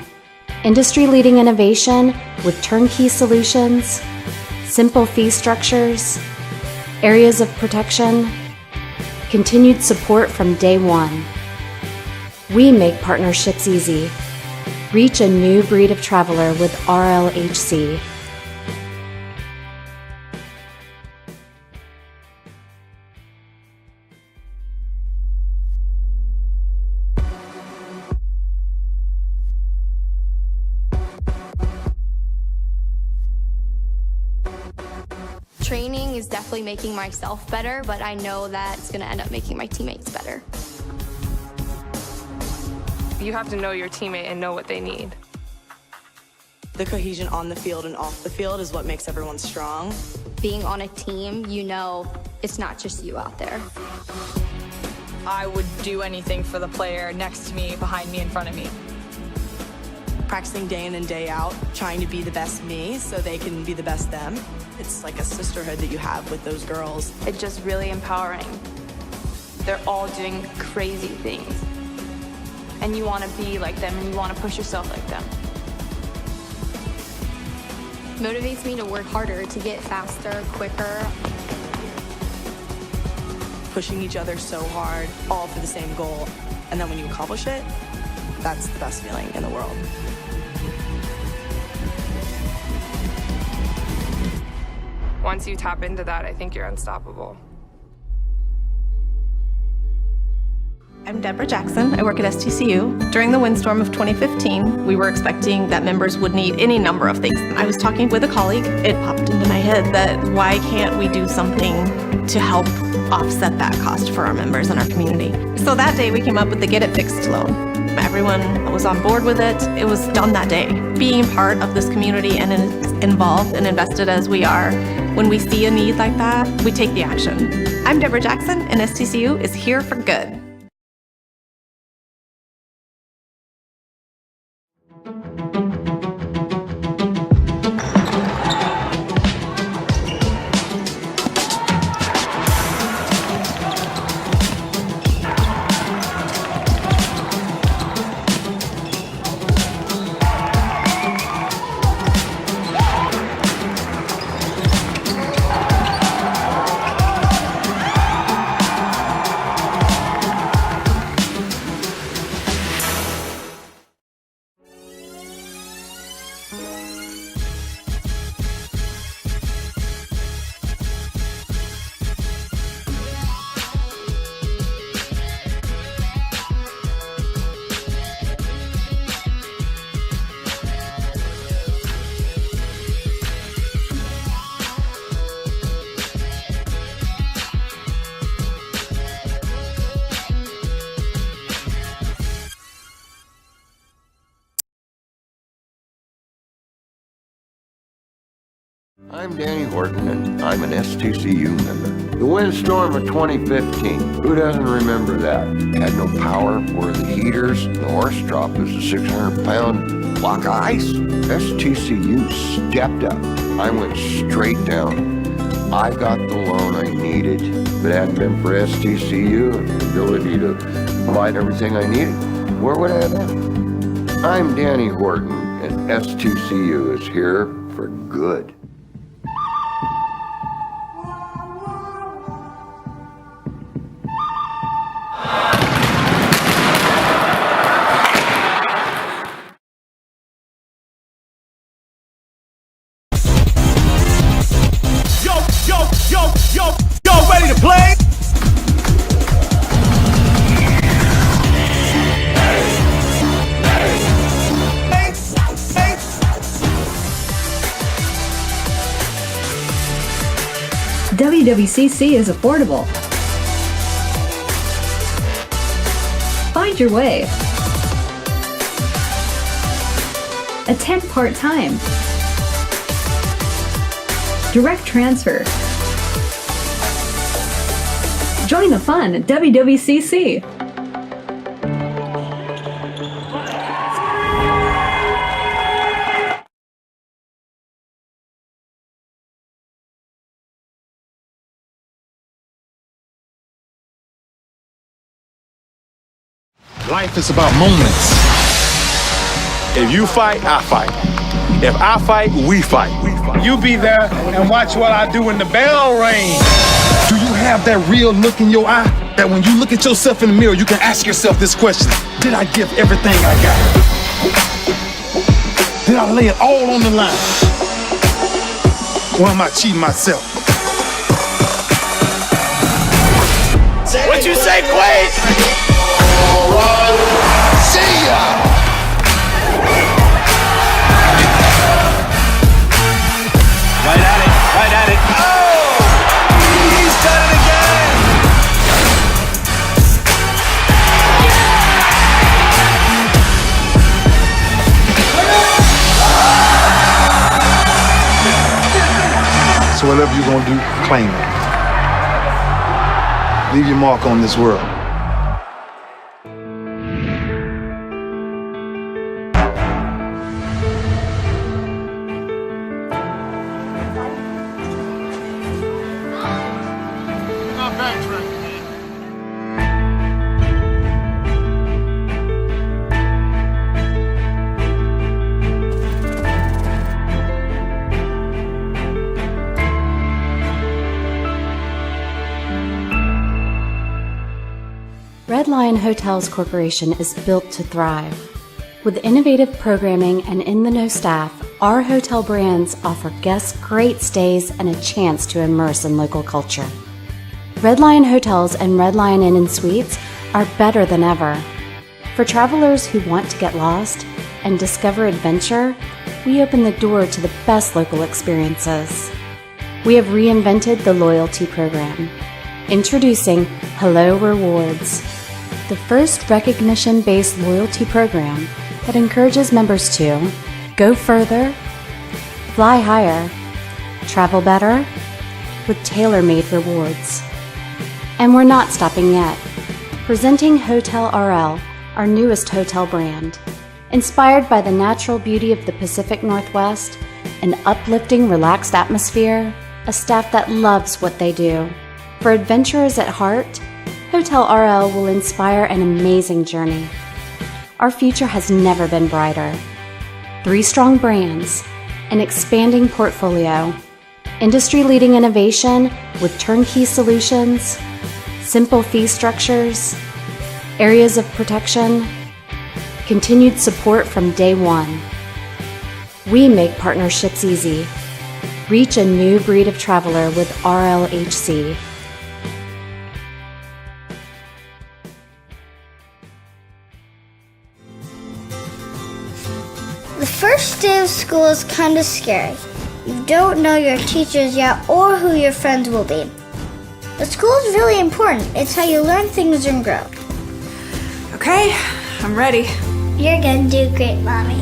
industry-leading innovation with turnkey solutions, simple fee structures, areas of protection, continued support from day one. We make partnerships easy. Reach a new breed of traveler with RLHC. Training is definitely making myself better, but I know that it's going to end up making my teammates better. You have to know your teammate and know what they need. The cohesion on the field and off the field is what makes everyone strong. Being on a team, you know it's not just you out there. I would do anything for the player next to me, behind me, in front of me. Practicing day in and day out, trying to be the best me so they can be the best them. It's like a sisterhood that you have with those girls. It's just really empowering. They're all doing crazy things. And you want to be like them and you want to push yourself like them. Motivates me to work harder, to get faster, quicker. Pushing each other so hard, all for the same goal. And then when you accomplish it, that's the best feeling in the world. Once you tap into that, I think you're unstoppable. I'm Deborah Jackson. I work at STCU. During the windstorm of 2015, we were expecting that members would need any number of things. I was talking with a colleague. It popped into my head that why can't we do something to help offset that cost for our members and our community? So that day we came up with the Get It Fixed loan. Everyone was on board with it. It was done that day. Being part of this community and involved and invested as we are, when we see a need like that, we take the action. I'm Deborah Jackson, and STCU is here for good. I'm Danny Horton, and I'm an STCU member. The windstorm of 2015, who doesn't remember that? Had no power, were the heaters, the horse drop was a 600-pound block of ice. STCU stepped up. I went straight down. I got the loan I needed. If it hadn't been for STCU and the ability to provide everything I needed, where would I have been? I'm Danny Horton, and STCU is here for good. Yo, ready to play? WWCC is affordable. Find your way. Attend part-time. Direct transfer. Join the fun at WWCC. Life is about moments. If you fight, I fight. If I fight, we fight. You be there and watch what I do when the bell rings. Do you have that real look in your eye? That when you look at yourself in the mirror, you can ask yourself this question: did I give everything I got? Did I lay it all on the line? Or am I cheating myself? What you say, Quaid? See ya! Right at it. Oh! He's done it again! So whatever you're gonna do, claim it. Leave your mark on this world. Red Lion Hotels Corporation is built to thrive. With innovative programming and in-the-know staff, our hotel brands offer guests great stays and a chance to immerse in local culture. Red Lion Hotels and Red Lion Inn & Suites are better than ever. For travelers who want to get lost and discover adventure, we open the door to the best local experiences. We have reinvented the loyalty program. Introducing Hello Rewards, the first recognition-based loyalty program that encourages members to go further, fly higher, travel better, with tailor-made rewards. And we're not stopping yet. Presenting Hotel RL, our newest hotel brand. Inspired by the natural beauty of the Pacific Northwest, an uplifting, relaxed atmosphere, a staff that loves what they do. For adventurers at heart, Hotel RL will inspire an amazing journey. Our future has never been brighter. 3 strong brands, an expanding portfolio, industry-leading innovation with turnkey solutions, simple fee structures, areas of protection, continued support from day one. We make partnerships easy. Reach a new breed of traveler with RLHC. The first day of school is kind of scary. You don't know your teachers yet or who your friends will be. But school is really important. It's how you learn things and grow. Okay, I'm ready. You're gonna do great, Mommy.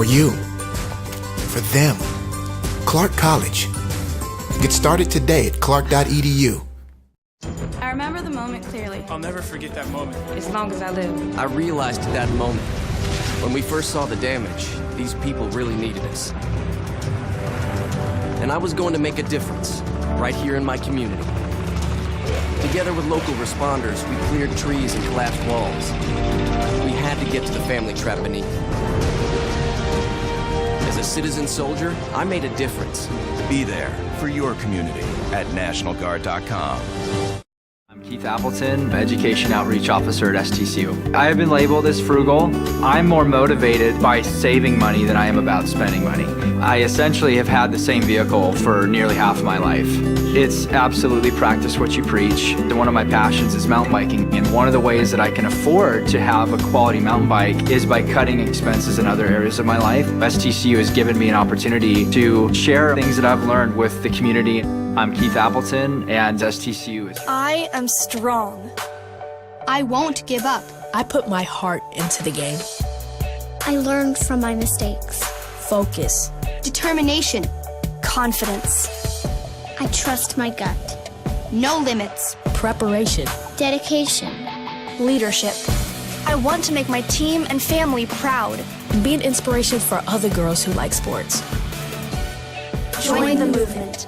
For you. For them. Clark College. Get started today at clark.edu. I remember the moment clearly. I'll never forget that moment. As long as I live. I realized at that moment, when we first saw the damage, these people really needed us. And I was going to make a difference, right here in my community. Together with local responders, we cleared trees and collapsed walls. We had to get to the family trapped beneath. As a citizen soldier, I made a difference. Be there for your community at NationalGuard.com. I'm Keith Appleton, Education Outreach Officer at STCU. I have been labeled as frugal. I'm more motivated by saving money than I am about spending money. I essentially have had the same vehicle for nearly half of my life. It's absolutely practice what you preach. One of my passions is mountain biking, and one of the ways that I can afford to have a quality mountain bike is by cutting expenses in other areas of my life. STCU has given me an opportunity to share things that I've learned with the community. I'm Keith Appleton, and STCU is... I am strong. I won't give up. I put my heart into the game. I learned from my mistakes. Focus. Determination. Confidence. I trust my gut. No limits. Preparation. Dedication. Leadership. I want to make my team and family proud. Be an inspiration for other girls who like sports. Join the movement.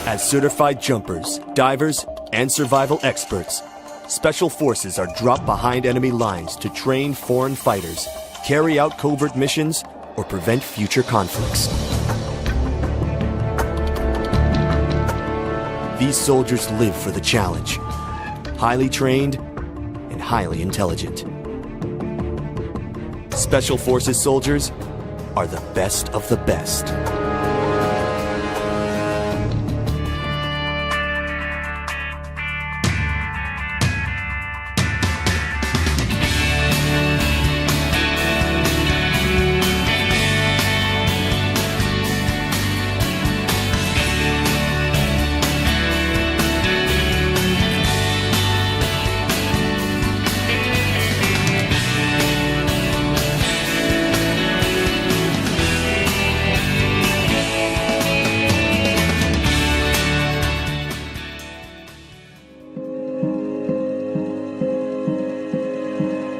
As certified jumpers, divers, and survival experts, Special Forces are dropped behind enemy lines to train foreign fighters, carry out covert missions, or prevent future conflicts. These soldiers live for the challenge, highly trained and highly intelligent. Special Forces soldiers are the best of the best.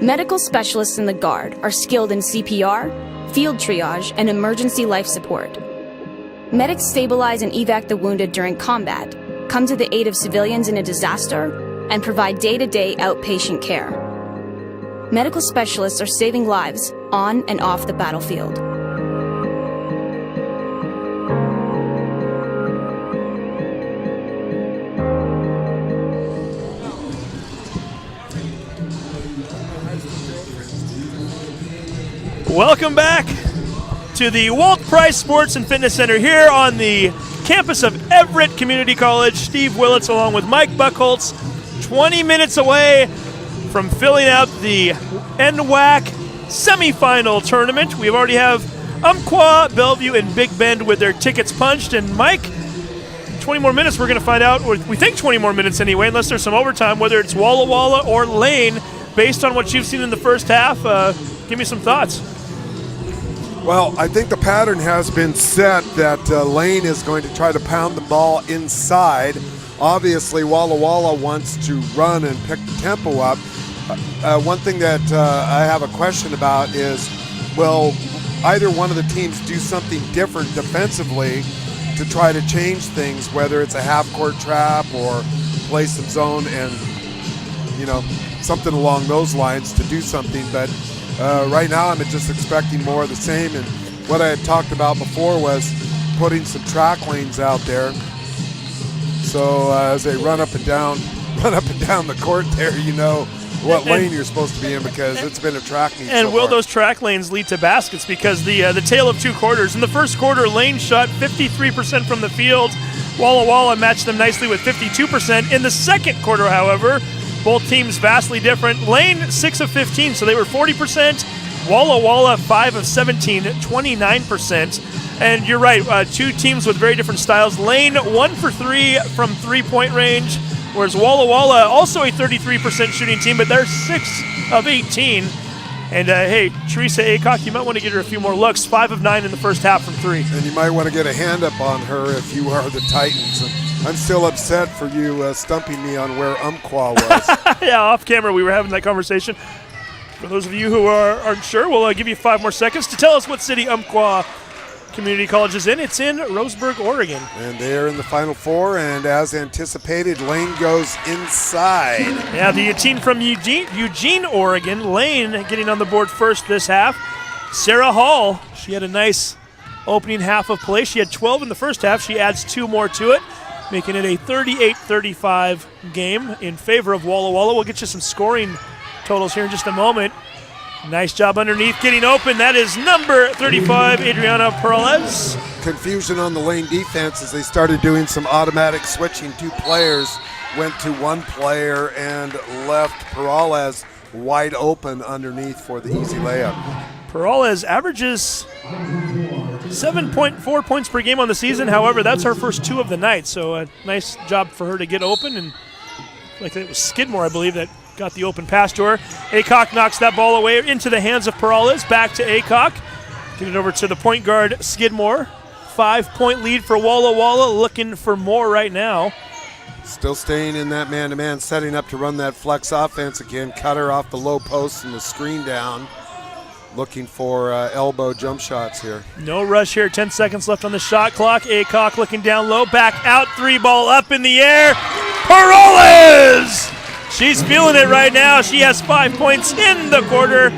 Medical specialists in the Guard are skilled in CPR, field triage, and emergency life support. Medics stabilize and evac the wounded during combat, come to the aid of civilians in a disaster, and provide day-to-day outpatient care. Medical specialists are saving lives on and off the battlefield. Welcome back to the Walt Price Sports and Fitness Center here on the campus of Everett Community College. Steve Willits along with Mike Buchholz, 20 minutes away from filling out the NWAC semifinal tournament. We already have Umpqua, Bellevue, and Big Bend with their tickets punched. And Mike, 20 more minutes, we're going to find out, or we think 20 more minutes anyway, unless there's some overtime, whether it's Walla Walla or Lane. Based on what you've seen in the first half, give me some thoughts. Well, I think the pattern has been set that Lane is going to try to pound the ball inside. Obviously, Walla Walla wants to run and pick the tempo up. One thing that I have a question about is, will either one of the teams do something different defensively to try to change things, whether it's a half-court trap or play some zone and, you know, something along those lines to do something. But right now I'm just expecting more of the same, and what I had talked about before was putting some track lanes out there. So as they run up and down the court there, you know what lane you're supposed to be in because it's been a track meet. And so will far. those track lanes lead to baskets? Because the tale of two quarters. In the first quarter, Lane shot 53% from the field. Walla Walla matched them nicely with 52%. In the second quarter, however, both teams vastly different. Lane 6 of 15, so they were 40%. Walla Walla 5 of 17, 29%. And you're right, two teams with very different styles. Lane 1 for 3 from three-point range, whereas Walla Walla also a 33% shooting team, but they're 6 of 18. And hey, Teresa Aycock, you might want to get her a few more looks. 5 of 9 in the first half from 3. And you might want to get a hand up on her if you are the Titans. And I'm still upset for you stumping me on where Umpqua was. Yeah, off camera we were having that conversation. For those of you who aren't sure, we'll give you 5 more seconds to tell us what city Umpqua Community College is in. It's in Roseburg, Oregon. And they're in the Final Four, and as anticipated, Lane goes inside. Yeah, the team from Eugene, Oregon. Lane getting on the board first this half. Sarah Hall, she had a nice opening half of play. She had 12 in the first half. She adds 2 more to it, making it a 38-35 game in favor of Walla Walla. We'll get you some scoring totals here in just a moment. Nice job underneath, getting open. That is number 35, Adriana Peralez. Confusion on the Lane defense as they started doing some automatic switching. 2 players went to 1 player and left Peralez wide open underneath for the easy layup. Peralez averages 7.4 points per game on the season. However, that's her first 2 of the night, so a nice job for her to get open. And like it was Skidmore, I believe, that got the open pass to her. Aycock knocks that ball away into the hands of Peralez. Back to Aycock. Get it over to the point guard, Skidmore. 5-point lead for Walla Walla, looking for more right now. Still staying in that man-to-man, setting up to run that flex offense again. Cutter off the low post and the screen down. Looking for elbow jump shots here. No rush here. 10 seconds left on the shot clock. Aycock looking down low. Back out. 3 ball up in the air. Peralez! She's feeling it right now. She has 5 points in the quarter.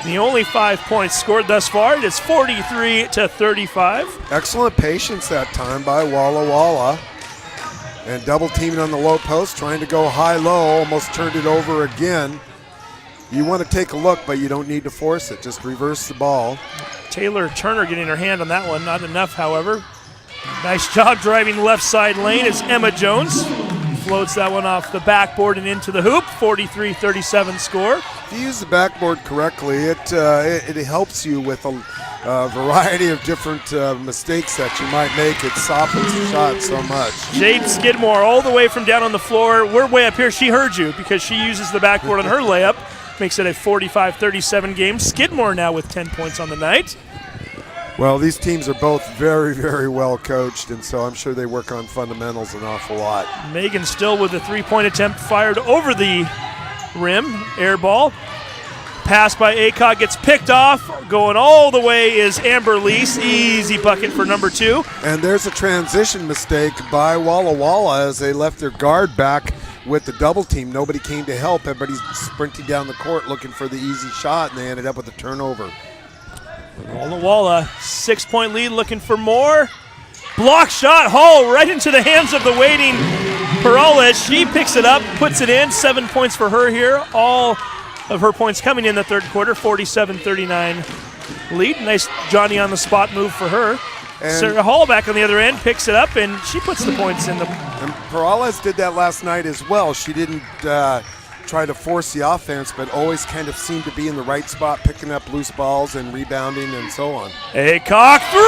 The only 5 points scored thus far. It is 43-35. Excellent patience that time by Walla Walla. And double teaming on the low post, trying to go high-low, almost turned it over again. You want to take a look, but you don't need to force it. Just reverse the ball. Taylor Turner getting her hand on that one. Not enough, however. Nice job driving left side lane as Emma Jones floats that one off the backboard and into the hoop. 43-37 score. If you use the backboard correctly, it helps you with a variety of different mistakes that you might make. It softens the shot so much. Jade Skidmore all the way from down on the floor. We're way up here. She heard you because she uses the backboard on her layup. Makes it a 45-37 game. Skidmore now with 10 points on the night. Well, these teams are both very, very well coached, and so I'm sure they work on fundamentals an awful lot. Megan Still with a 3-point attempt fired over the rim. Air ball. Pass by Aycock gets picked off. Going all the way is Amber Lease. Easy bucket for number 2. And there's a transition mistake by Walla Walla as they left their guard back with the double team. Nobody came to help. Everybody's sprinting down the court looking for the easy shot, and they ended up with a turnover. Walla Walla, 6-point lead, looking for more. Block shot, Hall right into the hands of the waiting Peralez. She picks it up, puts it in. 7 points for her here. All of her points coming in the third quarter. 47-39 lead. Nice Johnny on the spot move for her. And Sarah Hall back on the other end picks it up, and she puts the points in. And Peralez did that last night as well. She didn't try to force the offense, but always kind of seemed to be in the right spot, picking up loose balls and rebounding and so on. Aycock, 3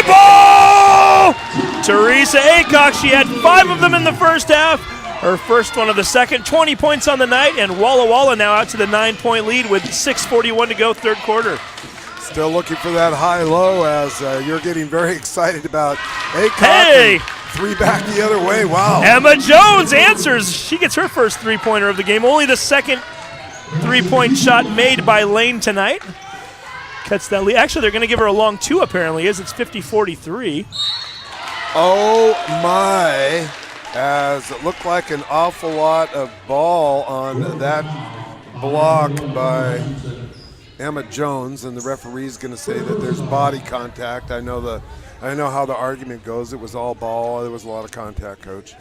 ball! Teresa Aycock, she had 5 of them in the first half. Her first one of the second, 20 points on the night, and Walla Walla now out to the 9-point lead with 6:41 to go, third quarter. Still looking for that high-low as you're getting very excited about Aycock. Hey! 3 back the other way, wow. Emma Jones answers. She gets her first 3-pointer of the game. Only the second 3-point shot made by Lane tonight. Cuts that lead. Actually, they're going to give her a long 2 apparently, as it's 50-43. Oh my, as it looked like an awful lot of ball on that block by Emma Jones, and the referee's going to say that there's body contact. I know the I know how the argument goes. It was all ball. There was a lot of contact, Coach.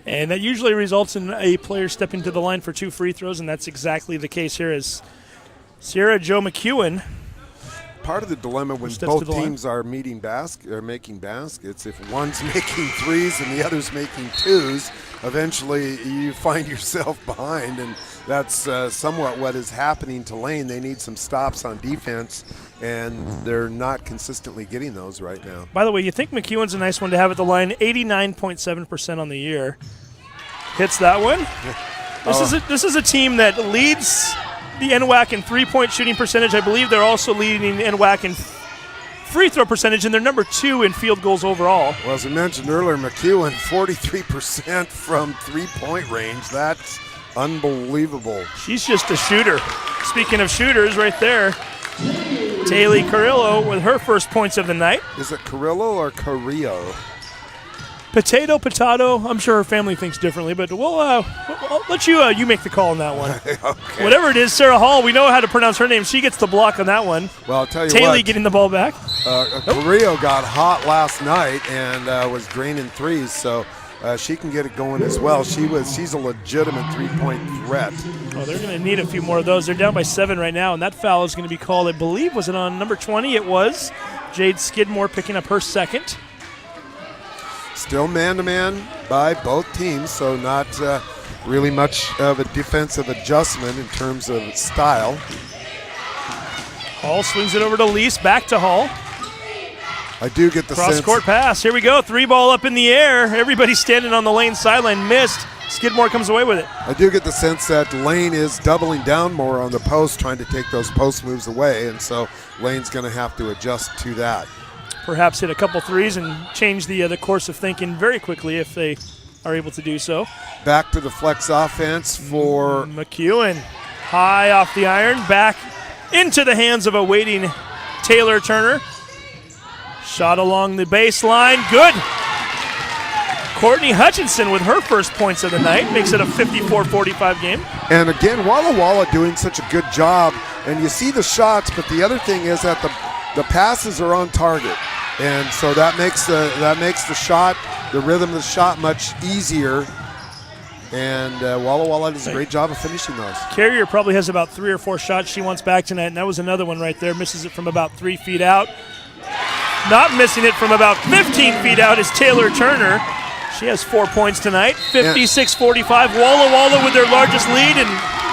And that usually results in a player stepping to the line for 2 free throws, and that's exactly the case here as Sierra Jo McEwen. Part of the dilemma when both teams are making baskets, if one's making threes and the other's making twos, eventually you find yourself behind, and that's somewhat what is happening to Lane. They need some stops on defense, and they're not consistently getting those right now. By the way, you think McEwen's a nice one to have at the line, 89.7% on the year. Hits that one. This is a team that leads the NWAC in three-point shooting percentage. I believe they're also leading NWAC in free throw percentage, and they're number 2 in field goals overall. Well, as I mentioned earlier, McEwen, 43% from three-point range. That's unbelievable. She's just a shooter. Speaking of shooters, right there, Taylor Carrillo with her first points of the night. Is it Carrillo or Carrillo? Potato. I'm sure her family thinks differently, but we'll let you make the call on that one. Okay. Whatever it is, Sarah Hall, we know how to pronounce her name. She gets the block on that one. Well, I'll tell you Taylor what. getting the ball back. Carrillo got hot last night and was draining threes, so she can get it going as well. She's a legitimate three-point threat. Oh, they're going to need a few more of those. They're down by 7 right now, and that foul is going to be called, I believe, was it on number 20? It was. Jade Skidmore picking up her second. Still man-to-man by both teams, so not really much of a defensive adjustment in terms of style. Hall swings it over to Lease, back to Hall. I do get the sense. Cross-court pass. Here we go. 3 ball up in the air. Everybody standing on the Lane sideline missed. Skidmore comes away with it. I do get the sense that Lane is doubling down more on the post, trying to take those post moves away, and so Lane's going to have to adjust to that. Perhaps hit a couple threes and change the course of thinking very quickly if they are able to do so. Back to the flex offense for McEwen. High off the iron, back into the hands of a waiting Taylor Turner. Shot along the baseline, good. Courtney Hutchinson with her first points of the night makes it a 54-45 game. And again, Walla Walla doing such a good job. And you see the shots, but the other thing is that the passes are on target. And so that makes the shot, the rhythm of the shot much easier. And Walla Walla does a great job of finishing those. Carrier probably has about 3 or 4 shots she wants back tonight, and that was another one right there. Misses it from about 3 feet out. Not missing it from about 15 feet out is Taylor Turner. She has 4 points tonight, 56-45. Walla Walla with their largest lead, and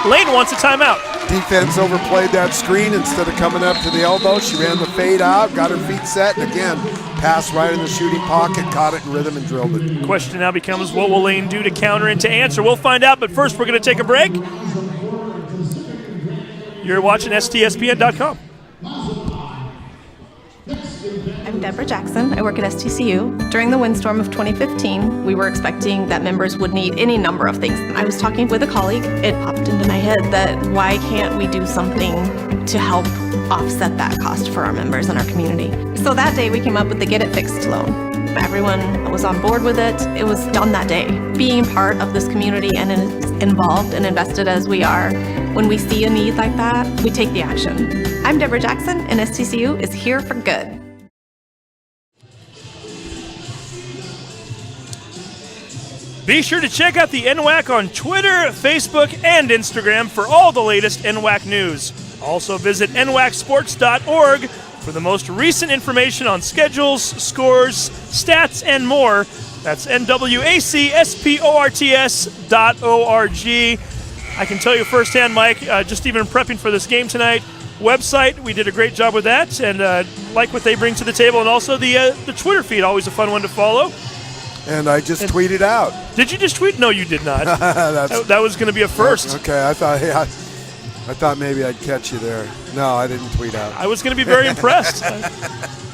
Lane wants a timeout. Defense overplayed that screen. Instead of coming up to the elbow, she ran the fade out, got her feet set, and again, passed right in the shooting pocket, caught it in rhythm and drilled it. The question now becomes, what will Lane do to counter and to answer? We'll find out, but first we're going to take a break. You're watching STSPN.com. I'm Deborah Jackson. I work at STCU. During the windstorm of 2015, we were expecting that members would need any number of things. I was talking with a colleague. It popped into my head that why can't we do something to help offset that cost for our members and our community? So that day we came up with the Get It Fixed loan. Everyone was on board with it. It was done that day. Being part of this community and involved and invested as we are, when we see a need like that, we take the action. I'm Deborah Jackson, and STCU is here for good. Be sure to check out the NWAC on Twitter, Facebook, and Instagram for all the latest NWAC news. Also visit nwacsports.org for the most recent information on schedules, scores, stats, and more. That's nwacsports.org. I can tell you firsthand, Mike, just even prepping for this game tonight, website, we did a great job with that, and like what they bring to the table, and also the Twitter feed, always a fun one to follow. And I just tweeted out. Did you just tweet? No, you did not. that was going to be a first. Okay, I thought maybe I'd catch you there. No, I didn't tweet out. I was going to be very impressed. I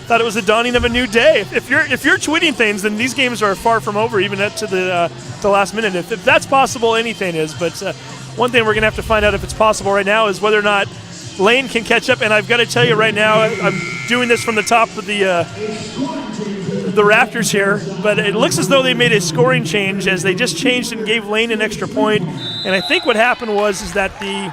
thought it was the dawning of a new day. If you're tweeting things, then these games are far from over, even up to the last minute. If that's possible, anything is. But one thing we're going to have to find out if it's possible right now is whether or not Lane can catch up. And I've got to tell you right now, I'm doing this from the top of the rafters here, but it looks as though they made a scoring change as they just changed and gave Lane an extra point. And I think what happened is that the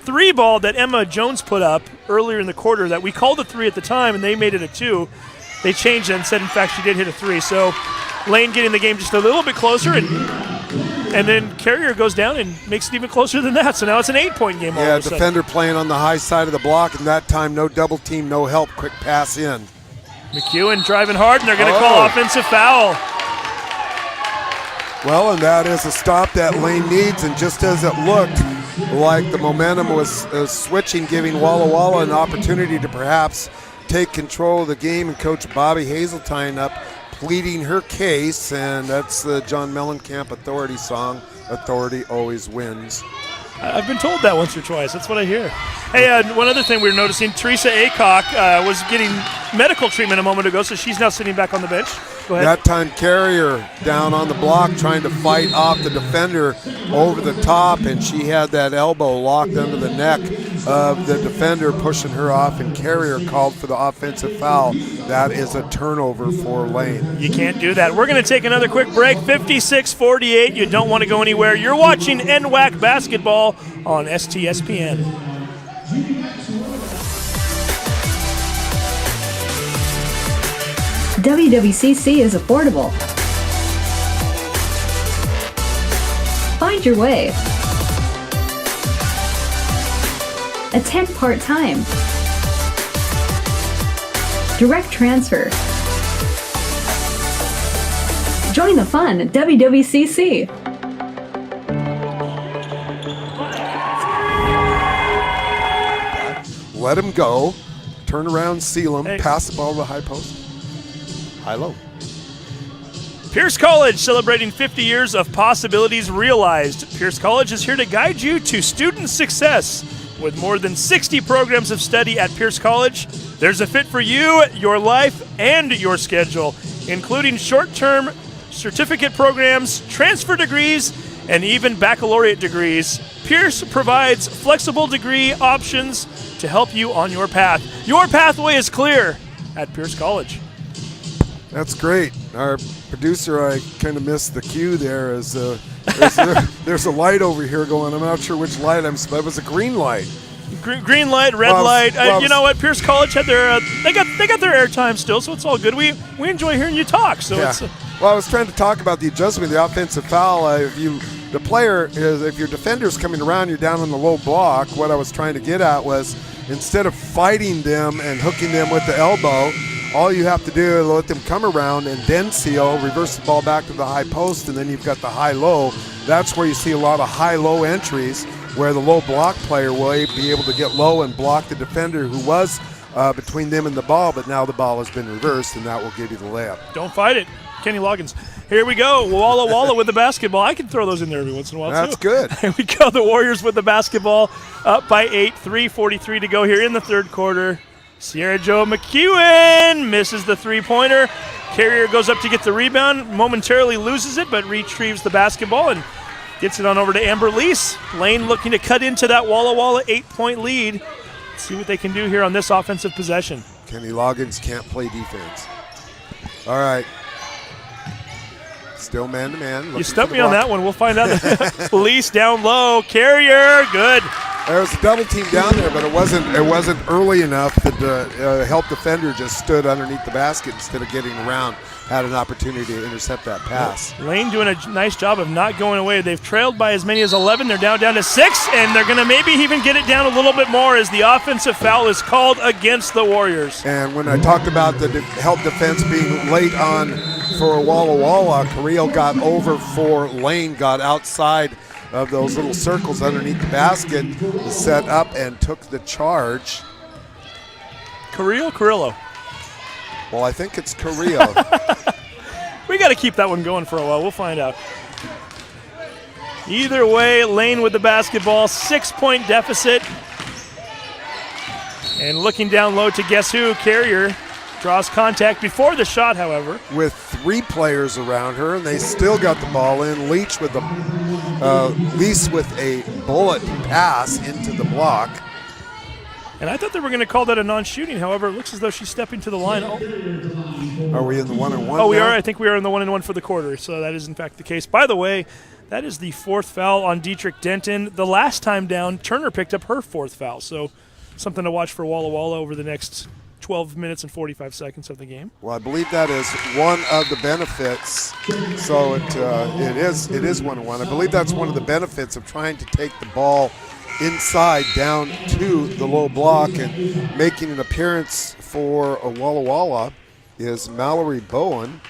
3 ball that Emma Jones put up earlier in the quarter, that we called a 3 at the time and they made it a 2, they changed it and said, in fact, she did hit a 3. So Lane getting the game just a little bit closer, and then Carrier goes down and makes it even closer than that. So now it's an 8-point game all of a sudden. Defender playing on the high side of the block, and that time no double team, no help, quick pass in. McEwen driving hard, and they're going to call offensive foul. Well, and that is a stop that Lane needs, and just as it looked like the momentum was switching, giving Walla Walla an opportunity to perhaps take control of the game, and Coach Bobby Hazeltine up pleading her case, and that's the John Mellencamp Authority song, Authority Always Wins. I've been told that once or twice. That's what I hear. Hey, one other thing we were noticing, Teresa Aycock was getting medical treatment a moment ago, so she's now sitting back on the bench. Go ahead. That time Carrier down on the block trying to fight off the defender over the top, and she had that elbow locked under the neck of the defender, pushing her off, and Carrier called for the offensive foul. That is a turnover for Lane. You can't do that. We're going to take another quick break, 56-48. You don't want to go anywhere. You're watching NWAC basketball on STSPN. WWCC is affordable. Find your way. Attend part-time. Direct transfer. Join the fun at WWCC. Let him go. Turn around, seal him, pass the ball to the high post. High-low. Pierce College, celebrating 50 years of possibilities realized. Pierce College is here to guide you to student success. With more than 60 programs of study at Pierce College, there's a fit for you, your life, and your schedule, including short-term certificate programs, transfer degrees, and even baccalaureate degrees. Pierce provides flexible degree options to help you on your path. Your pathway is clear at Pierce College. That's great. Our producer, I kind of missed the cue there. As there's a light over here going. I'm not sure which light I'm. That was a green light. Green light, red light. You know what? Pierce College had their they got their airtime still, so it's all good. We enjoy hearing you talk. So yeah. It's. Well, I was trying to talk about the adjustment, the offensive foul. If your defender's coming around, you're down on the low block. What I was trying to get at was, instead of fighting them and hooking them with the elbow, all you have to do is let them come around and then seal, reverse the ball back to the high post, and then you've got the high-low. That's where you see a lot of high-low entries, where the low block player will be able to get low and block the defender who was between them and the ball, but now the ball has been reversed, and that will give you the layup. Don't fight it. Kenny Loggins. Here we go. Walla Walla with the basketball. I can throw those in there every once in a while, That's too. good. Here we go. The Warriors with the basketball, up by 8, 3:43 to go here in the third quarter. Sierra Jo McEwen misses the three-pointer. Carrier goes up to get the rebound, momentarily loses it, but retrieves the basketball and gets it on over to Amber Lease. Lane looking to cut into that Walla Walla 8-point lead. Let's see what they can do here on this offensive possession. Kenny Loggins can't play defense. All right. Still man-to-man. You stumped me on that one. We'll find out. Lease down low. Carrier, good. There was a double team down there, but it wasn't early enough that the help defender just stood underneath the basket instead of getting around, had an opportunity to intercept that pass. Lane doing a nice job of not going away. They've trailed by as many as 11. They're down to 6, and they're going to maybe even get it down a little bit more as the offensive foul is called against the Warriors. And when I talked about the help defense being late on for Walla Walla, Carrillo got over for Lane, got outside of those little circles underneath the basket, set up and took the charge. Carrillo? Well, I think it's Carrillo. We got to keep that one going for a while. We'll find out. Either way, Lane with the basketball, 6-point deficit. And looking down low to guess who? Carrier draws contact before the shot, however. With 3 players around her, and they still got the ball in. Lease with a bullet pass into the block. And I thought they were going to call that a non-shooting. However, it looks as though she's stepping to the line. Are we in the 1-on-1 Oh, we now? are. I think we are in the 1-on-1 for the quarter. So that is, in fact, the case. By the way, that is the 4th foul on Dietrich Denton. The last time down, Turner picked up her 4th foul. So something to watch for Walla Walla over the next 12 minutes and 45 seconds of the game. Well, I believe that is one of the benefits. So it is 1-1. I believe that's one of the benefits of trying to take the ball inside down to the low block, and making an appearance for Walla Walla is Mallory Bowen,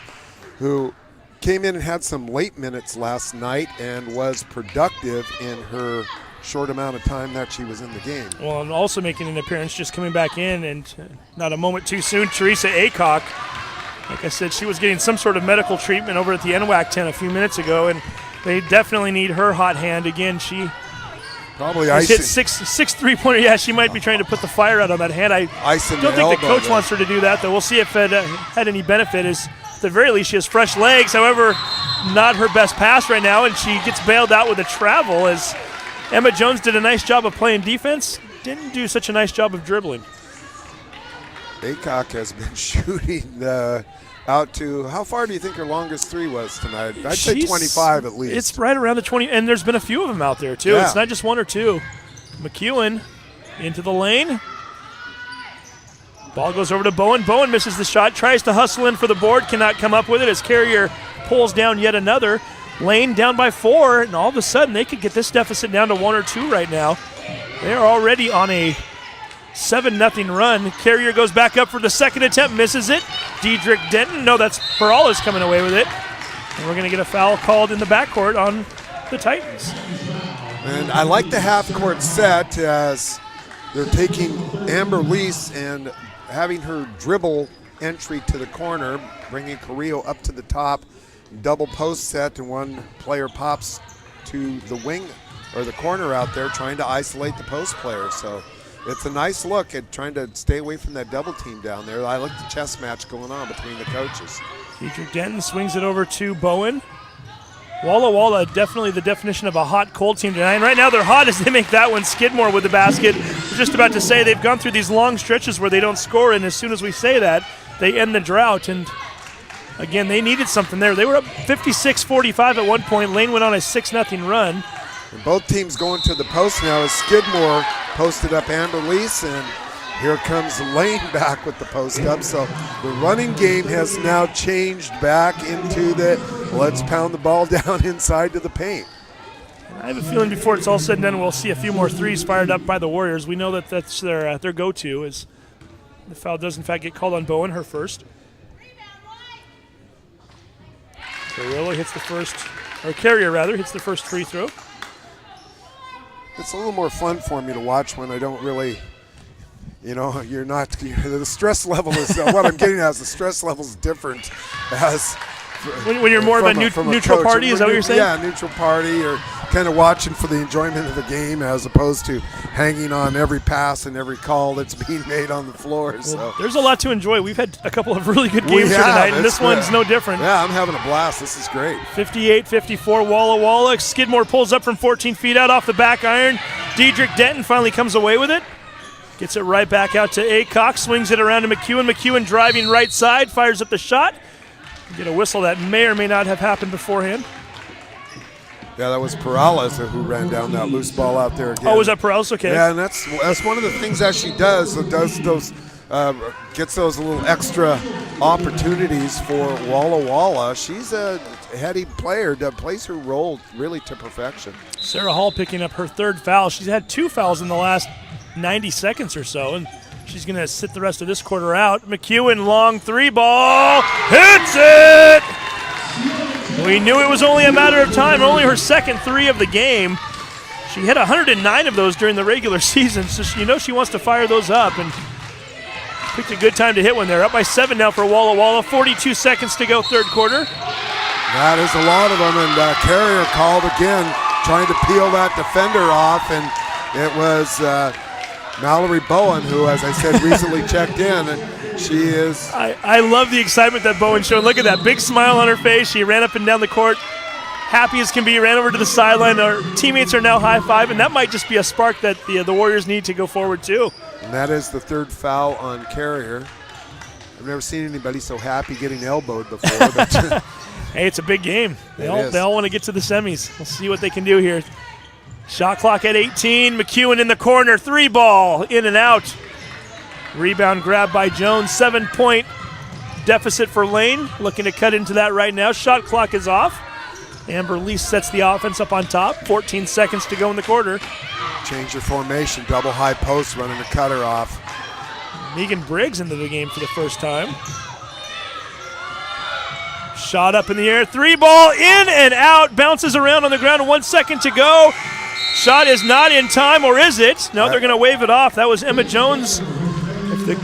who came in and had some late minutes last night and was productive in her short amount of time that she was in the game. Well, and also making an appearance, just coming back in, and not a moment too soon, Teresa Aycock. Like I said, she was getting some sort of medical treatment over at the NWAC tent a few minutes ago, and they definitely need her hot hand again. She probably hit six three-pointer. Yeah, she might be trying to put the fire out on that hand. I don't think the coach wants her to do that, though. We'll see if it had any benefit. At the very least, she has fresh legs. However, not her best pass right now, and she gets bailed out with a travel as Emma Jones did a nice job of playing defense, didn't do such a nice job of dribbling. Aycock has been shooting out to, how far do you think her longest three was tonight? I'd say 25 at least. It's right around the 20, and there's been a few of them out there too. Yeah. It's not just one or two. McEwen into the lane. Ball goes over to Bowen. Bowen misses the shot, tries to hustle in for the board, cannot come up with it as Carrier pulls down yet another. Lane down by 4, and all of a sudden they could get this deficit down to 1 or 2 right now. They're already on a 7-0 run. Carrier goes back up for the second attempt, misses it. Diedrich Denton, no, that's Peralta's coming away with it. And we're going to get a foul called in the backcourt on the Titans. And I like the half-court set as they're taking Amber Lease and having her dribble entry to the corner, bringing Carrillo up to the top. Double post set, and one player pops to the wing or the corner out there trying to isolate the post player. So it's a nice look at trying to stay away from that double team down there. I like the chess match going on between the coaches. Diedrich Denton swings it over to Bowen. Walla Walla, definitely the definition of a hot, cold team tonight. And right now they're hot as they make that one. Skidmore with the basket. I was just about to say they've gone through these long stretches where they don't score, and as soon as we say that, they end the drought. And again, they needed something there. They were up 56-45 at one point. Lane went on a 6-0 run. And both teams going to the post now as Skidmore posted up Amber Lease, and here comes Lane back with the post up. So the running game has now changed back into the let's pound the ball down inside to the paint. I have a feeling before it's all said and done, we'll see a few more threes fired up by the Warriors. We know that that's their go-to, as the foul does in fact get called on Bowen, her first. Carrier hits the first free throw. It's a little more fun for me to watch when I don't really, the stress level is, what I'm getting at is the stress level is different as when you're more of a neutral party, is that what you're saying? Yeah, neutral party, or kind of watching for the enjoyment of the game as opposed to hanging on every pass and every call that's being made on the floor. So there's a lot to enjoy. We've had a couple of really good games here tonight, and this one's no different. Yeah, I'm having a blast. This is great. 58-54, Walla Walla. Skidmore pulls up from 14 feet out off the back iron. Diedrich Denton finally comes away with it. Gets it right back out to Aycock, swings it around to McEwen. McEwen driving right side, fires up the shot. Get a whistle that may or may not have happened beforehand. Yeah, that was Peralta who ran down that loose ball out there again. Oh, was that Peralta? Okay. Yeah, and that's one of the things that she does. Gets those little extra opportunities for Walla Walla. She's a heady player that plays her role really to perfection. Sarah Hall picking up her third foul. She's had 2 fouls in the last 90 seconds or so, and she's going to sit the rest of this quarter out. McEwen, long 3 ball, hits it! We knew it was only a matter of time. Only her second 3 of the game. She hit 109 of those during the regular season, so she wants to fire those up, and picked a good time to hit one there. Up by 7 now for Walla Walla. 42 seconds to go, third quarter. That is a lot of them, and Carrier called again, trying to peel that defender off, and it was Mallory Bowen, who, as I said, recently checked in, and she is... I love the excitement that Bowen showed. Look at that big smile on her face. She ran up and down the court, happy as can be, ran over to the sideline. Our teammates are now high-fiving. That might just be a spark that the Warriors need to go forward too. And that is the third foul on Carrier. I've never seen anybody so happy getting elbowed before. But hey, it's a big game. They all want to get to the semis. We'll see what they can do here. Shot clock at 18. McEwen in the corner. 3 ball. In and out. Rebound grab by Jones. 7-point deficit for Lane. Looking to cut into that right now. Shot clock is off. Amber Lee sets the offense up on top. 14 seconds to go in the quarter. Change your formation. Double high post, running the cutter off. Megan Briggs into the game for the first time. Shot up in the air. 3 ball in and out. Bounces around on the ground. 1 second to go. Shot is not in time, or is it? No, they're going to wave it off. That was Emma Jones. If the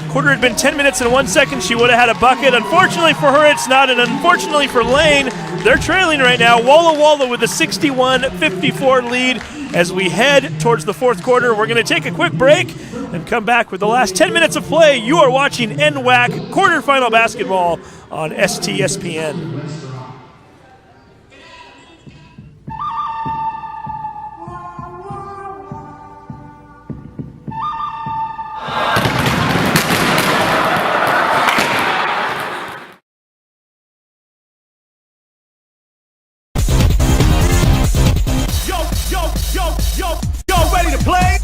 quarter had been 10 minutes and 1 second, she would have had a bucket. Unfortunately for her, it's not, and unfortunately for Lane, they're trailing right now. Walla Walla with a 61-54 lead as we head towards the fourth quarter. We're going to take a quick break and come back with the last 10 minutes of play. You are watching NWAC quarterfinal basketball on STSPN. Yo, ready to play?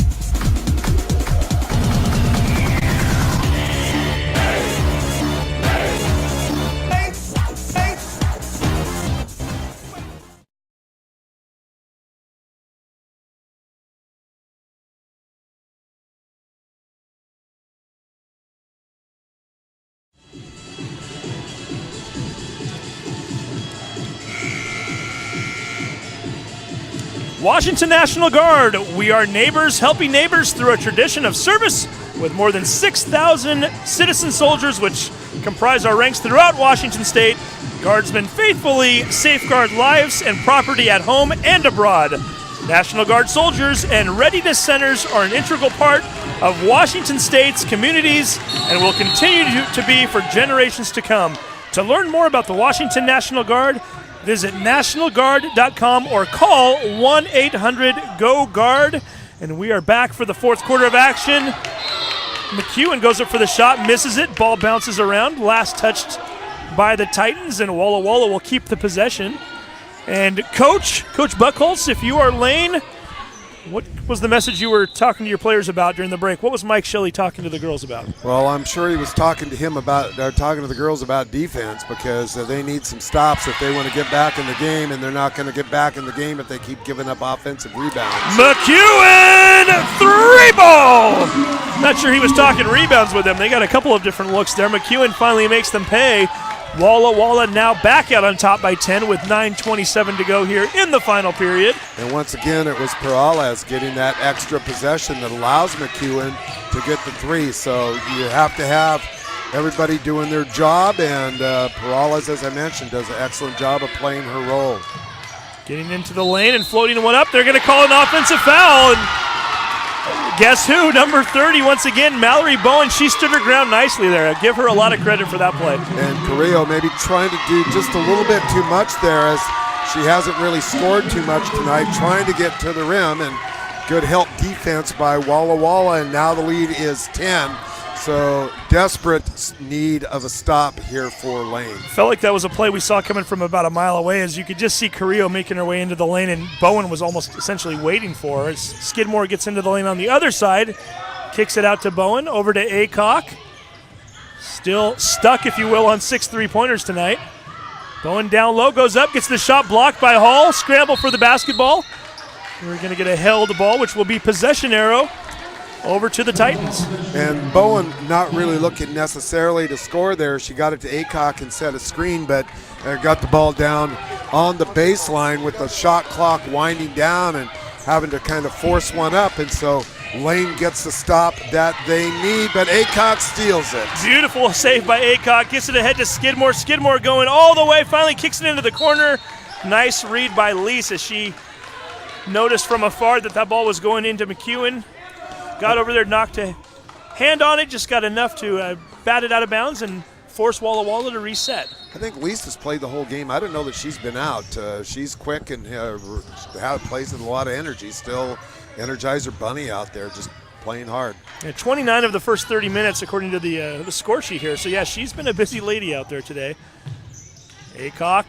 Washington National Guard, we are neighbors helping neighbors through a tradition of service with more than 6,000 citizen soldiers which comprise our ranks throughout Washington State. Guardsmen faithfully safeguard lives and property at home and abroad. National Guard soldiers and readiness centers are an integral part of Washington State's communities and will continue to be for generations to come. To learn more about the Washington National Guard, visit nationalguard.com or call 1-800-GO-GUARD. And we are back for the fourth quarter of action. McEwen goes up for the shot, misses it. Ball bounces around. Last touched by the Titans, and Walla Walla will keep the possession. And Coach Buckholz, if you are Lane, what was the message you were talking to your players about during the break? What was Mike Shelley talking to the girls about? Well, I'm sure he was talking to the girls about defense, because they need some stops if they want to get back in the game, and they're not going to get back in the game if they keep giving up offensive rebounds. McEwen, 3-ball! Not sure he was talking rebounds with them. They got a couple of different looks there. McEwen finally makes them pay. Walla Walla now back out on top by 10 with 9:27 to go here in the final period. And once again, it was Peralez getting that extra possession that allows McEwen to get the 3. So you have to have everybody doing their job, and Peralez, as I mentioned, does an excellent job of playing her role. Getting into the lane and floating one up. They're going to call an offensive foul. And guess who? Number 30 once again, Mallory Bowen. She stood her ground nicely there. I give her a lot of credit for that play. And Carrillo maybe trying to do just a little bit too much there, as she hasn't really scored too much tonight, trying to get to the rim, and good help defense by Walla Walla, and now the lead is 10. So desperate need of a stop here for Lane. Felt like that was a play we saw coming from about a mile away, as you could just see Carrillo making her way into the lane, and Bowen was almost essentially waiting for her. As Skidmore gets into the lane on the other side, kicks it out to Bowen, over to Aycock. Still stuck, if you will, on 6 3-pointers tonight. Bowen down low, goes up, gets the shot blocked by Hall. Scramble for the basketball. We're going to get a held ball, which will be possession arrow over to the Titans. And Bowen not really looking necessarily to score there. She got it to Aycock and set a screen, but got the ball down on the baseline with the shot clock winding down and having to kind of force one up. And so Lane gets the stop that they need, but Aycock steals it. Beautiful save by Aycock. Gets it ahead to Skidmore. Skidmore going all the way, finally kicks it into the corner. Nice read by Lisa. She noticed from afar that ball was going into McEwen. Got over there, knocked a hand on it, just got enough to bat it out of bounds and force Walla Walla to reset. I think Lisa's played the whole game. I don't know that she's been out. She's quick and plays with a lot of energy. Still Energizer Bunny out there just playing hard. Yeah, 29 of the first 30 minutes according to the score sheet here. So, yeah, she's been a busy lady out there today. Aycock,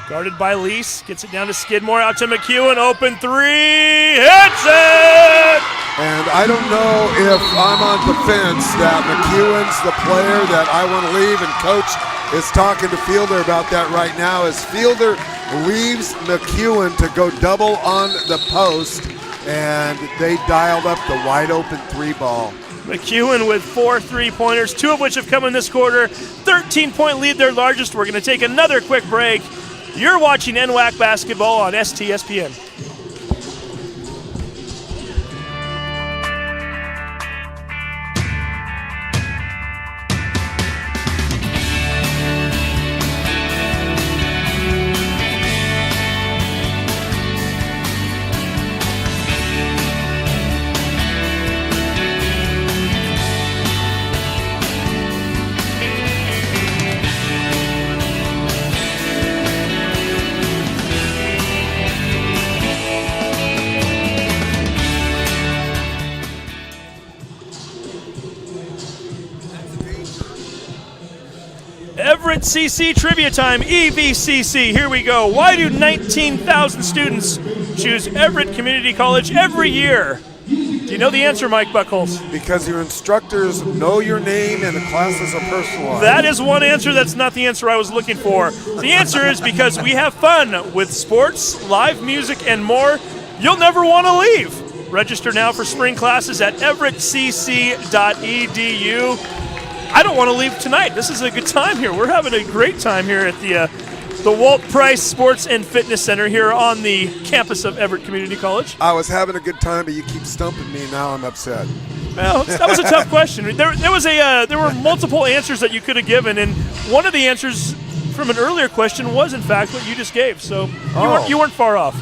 guarded by Lease, gets it down to Skidmore, out to McEwen, open 3, hits it! And I don't know if I'm on defense that McEwen's the player that I want to leave, and Coach is talking to Fielder about that right now as Fielder leaves McEwen to go double on the post, and they dialed up the wide open 3-ball. McEwen with 4 3-pointers, 2 of which have come in this quarter. 13-point lead, their largest. We're going to take another quick break. You're watching NWAC basketball on STSPN. Everett CC Trivia Time, EVCC. Here we go. Why do 19,000 students choose Everett Community College every year? Do you know the answer, Mike Buckholz? Because your instructors know your name and the classes are personalized. That is one answer. That's not the answer I was looking for. The answer is because we have fun with sports, live music, and more. You'll never want to leave. Register now for spring classes at everettcc.edu. I don't want to leave tonight. This is a good time here. We're having a great time here at the Walt Price Sports and Fitness Center here on the campus of Everett Community College. I was having a good time, but you keep stumping me, and now I'm upset. Well, that was a tough question. There were multiple answers that you could have given, and one of the answers from an earlier question was, in fact, what you just gave. So you weren't far off.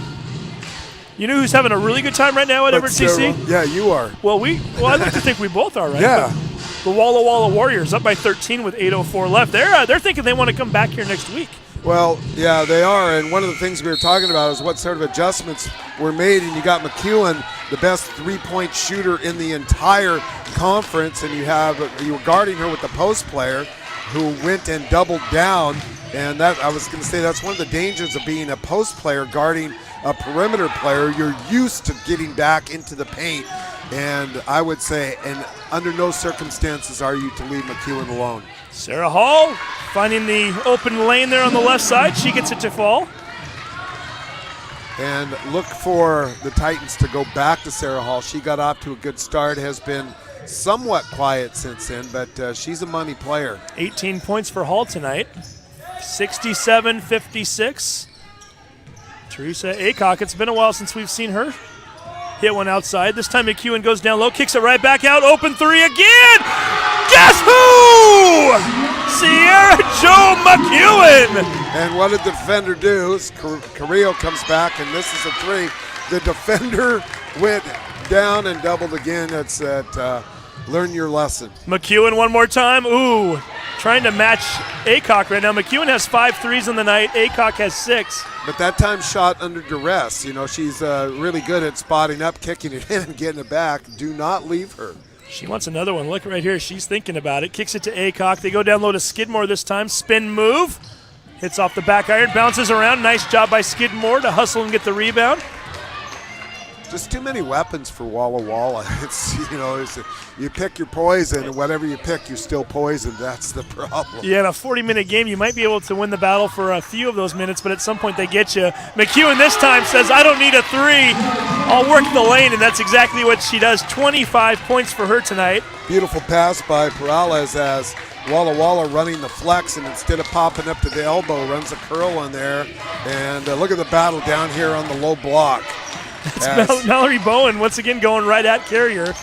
You know who's having a really good time right now at Everett CC? Yeah, you are. Well, I like to think we both are, right? Yeah. But the Walla Walla Warriors up by 13 with 8:04 left. They're thinking they want to come back here next week. Well, yeah, they are, and one of the things we were talking about is what sort of adjustments were made, and you got McEwen, the best three-point shooter in the entire conference, and you were guarding her with the post player who went and doubled down, and that I was going to say that's one of the dangers of being a post player guarding a perimeter player. You're used to getting back into the paint, and I would say, and under no circumstances are you to leave McEwen alone. Sarah Hall finding the open lane there on the left side. She gets it to fall. And look for the Titans to go back to Sarah Hall. She got off to a good start, has been somewhat quiet since then, but she's a money player. 18 points for Hall tonight. 67-56. Teresa Aycock, it's been a while since we've seen her hit one outside. This time McEwen goes down low, kicks it right back out, open three again! Guess who? Sierra Jo McEwen! And what did the defender do? Carrillo comes back, and this is a three. The defender went down and doubled again. That's learn your lesson. McEwen one more time. Ooh, trying to match Aycock right now. McEwen has 5 threes on the night. Aycock has 6. But that time shot under duress. You know, she's really good at spotting up, kicking it in, and getting it back. Do not leave her. She wants another one. Look right here. She's thinking about it. Kicks it to Aycock. They go down low to Skidmore this time. Spin move. Hits off the back iron. Bounces around. Nice job by Skidmore to hustle and get the rebound. Just too many weapons for Walla Walla. It's, you pick your poison, and whatever you pick, you're still poisoned. That's the problem. Yeah, in a 40-minute game, you might be able to win the battle for a few of those minutes, but at some point they get you. McEwen this time says, I don't need a three. I'll work the lane, and that's exactly what she does. 25 points for her tonight. Beautiful pass by Perales as Walla Walla running the flex, and instead of popping up to the elbow, runs a curl on there. And look at the battle down here on the low block. It's Mallory Bowen once again going right at Carrier.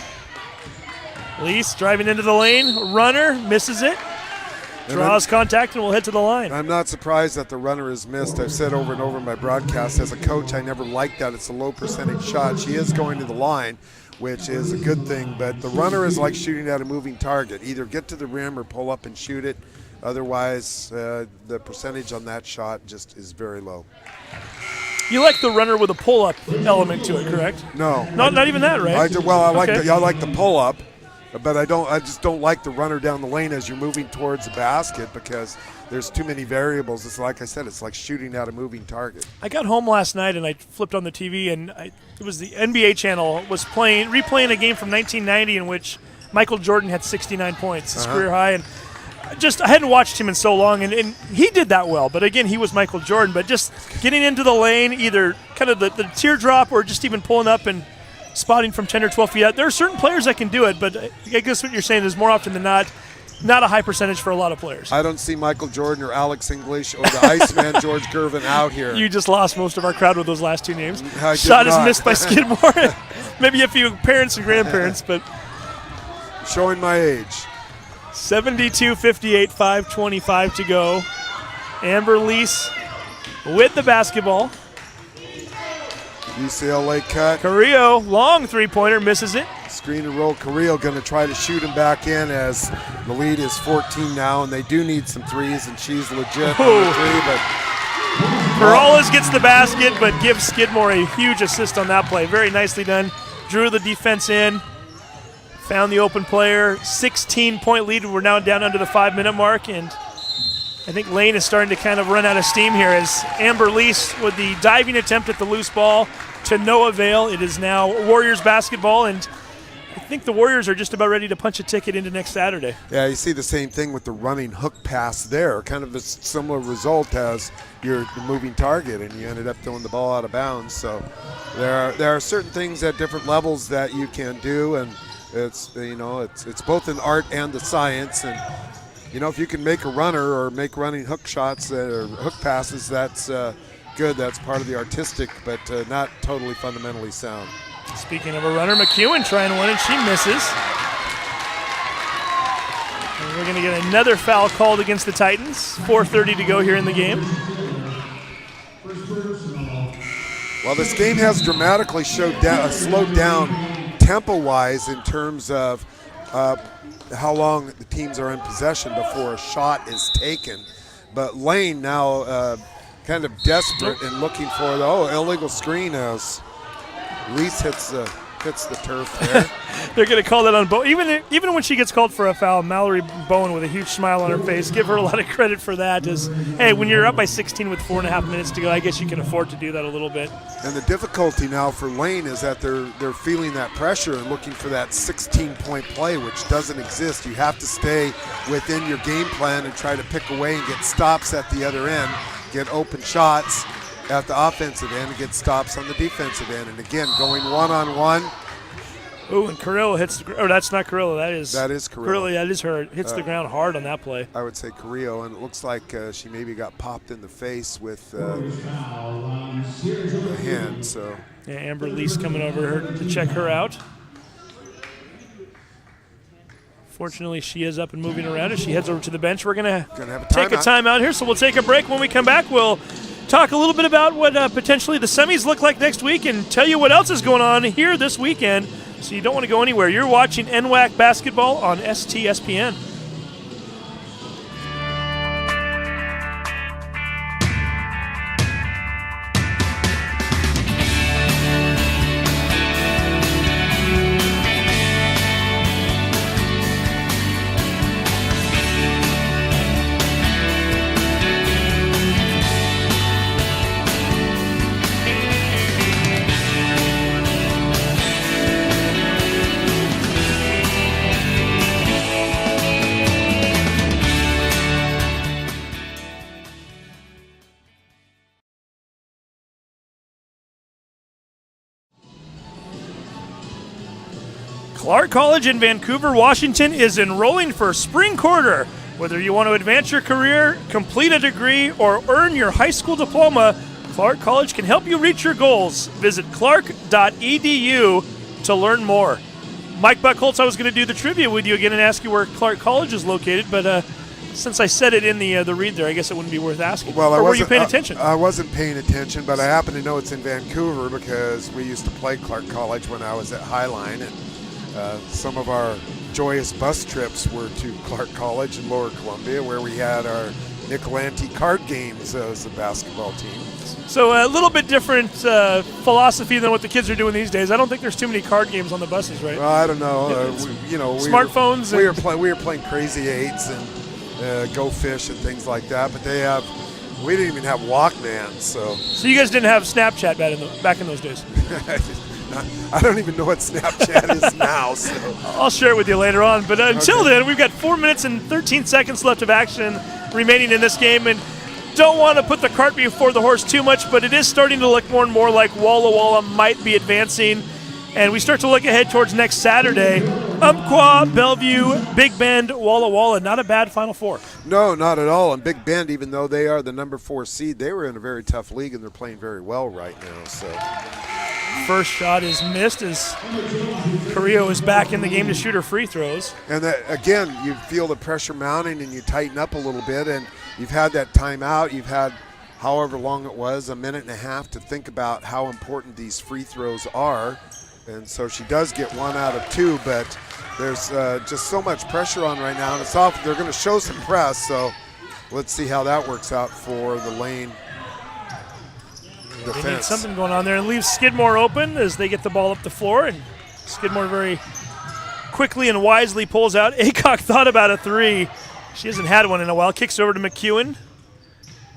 Lease driving into the lane. Runner misses it. Draws contact and will head to the line. I'm not surprised that the runner is missed. I've said over and over in my broadcast, as a coach, I never liked that. It's a low percentage shot. She is going to the line, which is a good thing, but the runner is like shooting at a moving target. Either get to the rim or pull up and shoot it. Otherwise, the percentage on that shot just is very low. You like the runner with a pull-up element to it, correct? No. Not even that, right? I like the pull-up, But I just don't like the runner down the lane as you're moving towards the basket because there's too many variables. It's like I said, it's like shooting at a moving target. I got home last night and I flipped on the TV and it was the NBA channel was replaying a game from 1990 in which Michael Jordan had 69 points, his career high, and I hadn't watched him in so long, and he did that well. But again, he was Michael Jordan. But just getting into the lane, either kind of the teardrop or just even pulling up and spotting from 10 or 12 feet out. There are certain players that can do it, but I guess what you're saying is more often than not a high percentage for a lot of players. I don't see Michael Jordan or Alex English or the Iceman George Gervin out here. You just lost most of our crowd with those last two names. I Shot is missed by Skidmore. Maybe a few parents and grandparents, but showing my age. 72-58, 5:25 to go. Amber Lease with the basketball. UCLA cut. Carrillo, long three-pointer, misses it. Screen and roll. Carrillo going to try to shoot him back in as the lead is 14 now, and they do need some threes, and she's legit on the three. But Perales gets the basket, but gives Skidmore a huge assist on that play. Very nicely done. Drew the defense in. Found the open player. 16-point lead. We're now down under the 5-minute mark, and I think Lane is starting to kind of run out of steam here as Amber Lease with the diving attempt at the loose ball to no avail. It is now Warriors basketball, and I think the Warriors are just about ready to punch a ticket into next Saturday. Yeah, you see the same thing with the running hook pass there. Kind of a similar result as your moving target, and you ended up throwing the ball out of bounds. So there are certain things at different levels that you can do, and it's both an art and the science. And if you can make a runner or make running hook shots or hook passes, that's good. That's part of the artistic, but not totally fundamentally sound. Speaking of a runner, McEwen trying one, and she misses. And we're going to get another foul called against the Titans. 4:30 to go here in the game. Well, this game has dramatically slowed down tempo-wise in terms of how long the teams are in possession before a shot is taken. But Lane now kind of desperate and looking for the illegal screen as Lease hits the turf there. They're going to call that on Bowen. Even when she gets called for a foul, Mallory Bowen with a huge smile on her face. Give her a lot of credit for that. Hey, when you're up by 16 with 4.5 minutes to go, I guess you can afford to do that a little bit. And the difficulty now for Lane is that they're feeling that pressure and looking for that 16-point play, which doesn't exist. You have to stay within your game plan and try to pick away and get stops at the other end, get open shots at the offensive end and get stops on the defensive end. And again, going one-on-one. Ooh, and Carrillo hits that's not Carrillo. That is Carrillo. That is her. Hits the ground hard on that play. I would say Carrillo, and it looks like she maybe got popped in the face with a hand. So yeah, Amber Lease coming over her to check her out. Fortunately, she is up and moving around as she heads over to the bench. We're going to take a timeout here, so we'll take a break. When we come back, we'll talk a little bit about what potentially the semis look like next week and tell you what else is going on here this weekend. So you don't want to go anywhere. You're watching NWAC basketball on STSPN. Clark College in Vancouver, Washington is enrolling for spring quarter. Whether you want to advance your career, complete a degree, or earn your high school diploma, Clark College can help you reach your goals. Visit clark.edu to learn more. Mike Buckholtz, I was going to do the trivia with you again and ask you where Clark College is located, but since I said it in the read there, I guess it wouldn't be worth asking. Well, or were you paying attention? I wasn't paying attention, but I happen to know it's in Vancouver because we used to play Clark College when I was at Highline, and some of our joyous bus trips were to Clark College in Lower Columbia, where we had our Nicolanti card games as a basketball team. So a little bit different philosophy than what the kids are doing these days. I don't think there's too many card games on the buses, right? Well, I don't know. Smartphones. We were playing Crazy Eights and Go Fish and things like that. But we didn't even have Walkmans. So you guys didn't have Snapchat back in those days. I don't even know what Snapchat is now. So I'll share it with you later on. But until then, we've got 4 minutes and 13 seconds left of action remaining in this game, and don't want to put the cart before the horse too much, but it is starting to look more and more like Walla Walla might be advancing. And we start to look ahead towards next Saturday. Umpqua, Bellevue, Big Bend, Walla Walla. Not a bad Final Four. No, not at all. And Big Bend, even though they are the number 4 seed, they were in a very tough league, and they're playing very well right now. So first shot is missed as Carrillo is back in the game to shoot her free throws. And that, again, you feel the pressure mounting and you tighten up a little bit, and you've had that timeout. You've had however long it was, a minute and a half, to think about how important these free throws are. And so she does get 1 out of 2, but there's just so much pressure on right now. And it's off. They're going to show some press, so let's see how that works out for the Lane defense. They need something going on there, and leaves Skidmore open as they get the ball up the floor. And Skidmore very quickly and wisely pulls out. Aycock thought about a 3. She hasn't had one in a while. Kicks over to McEwen.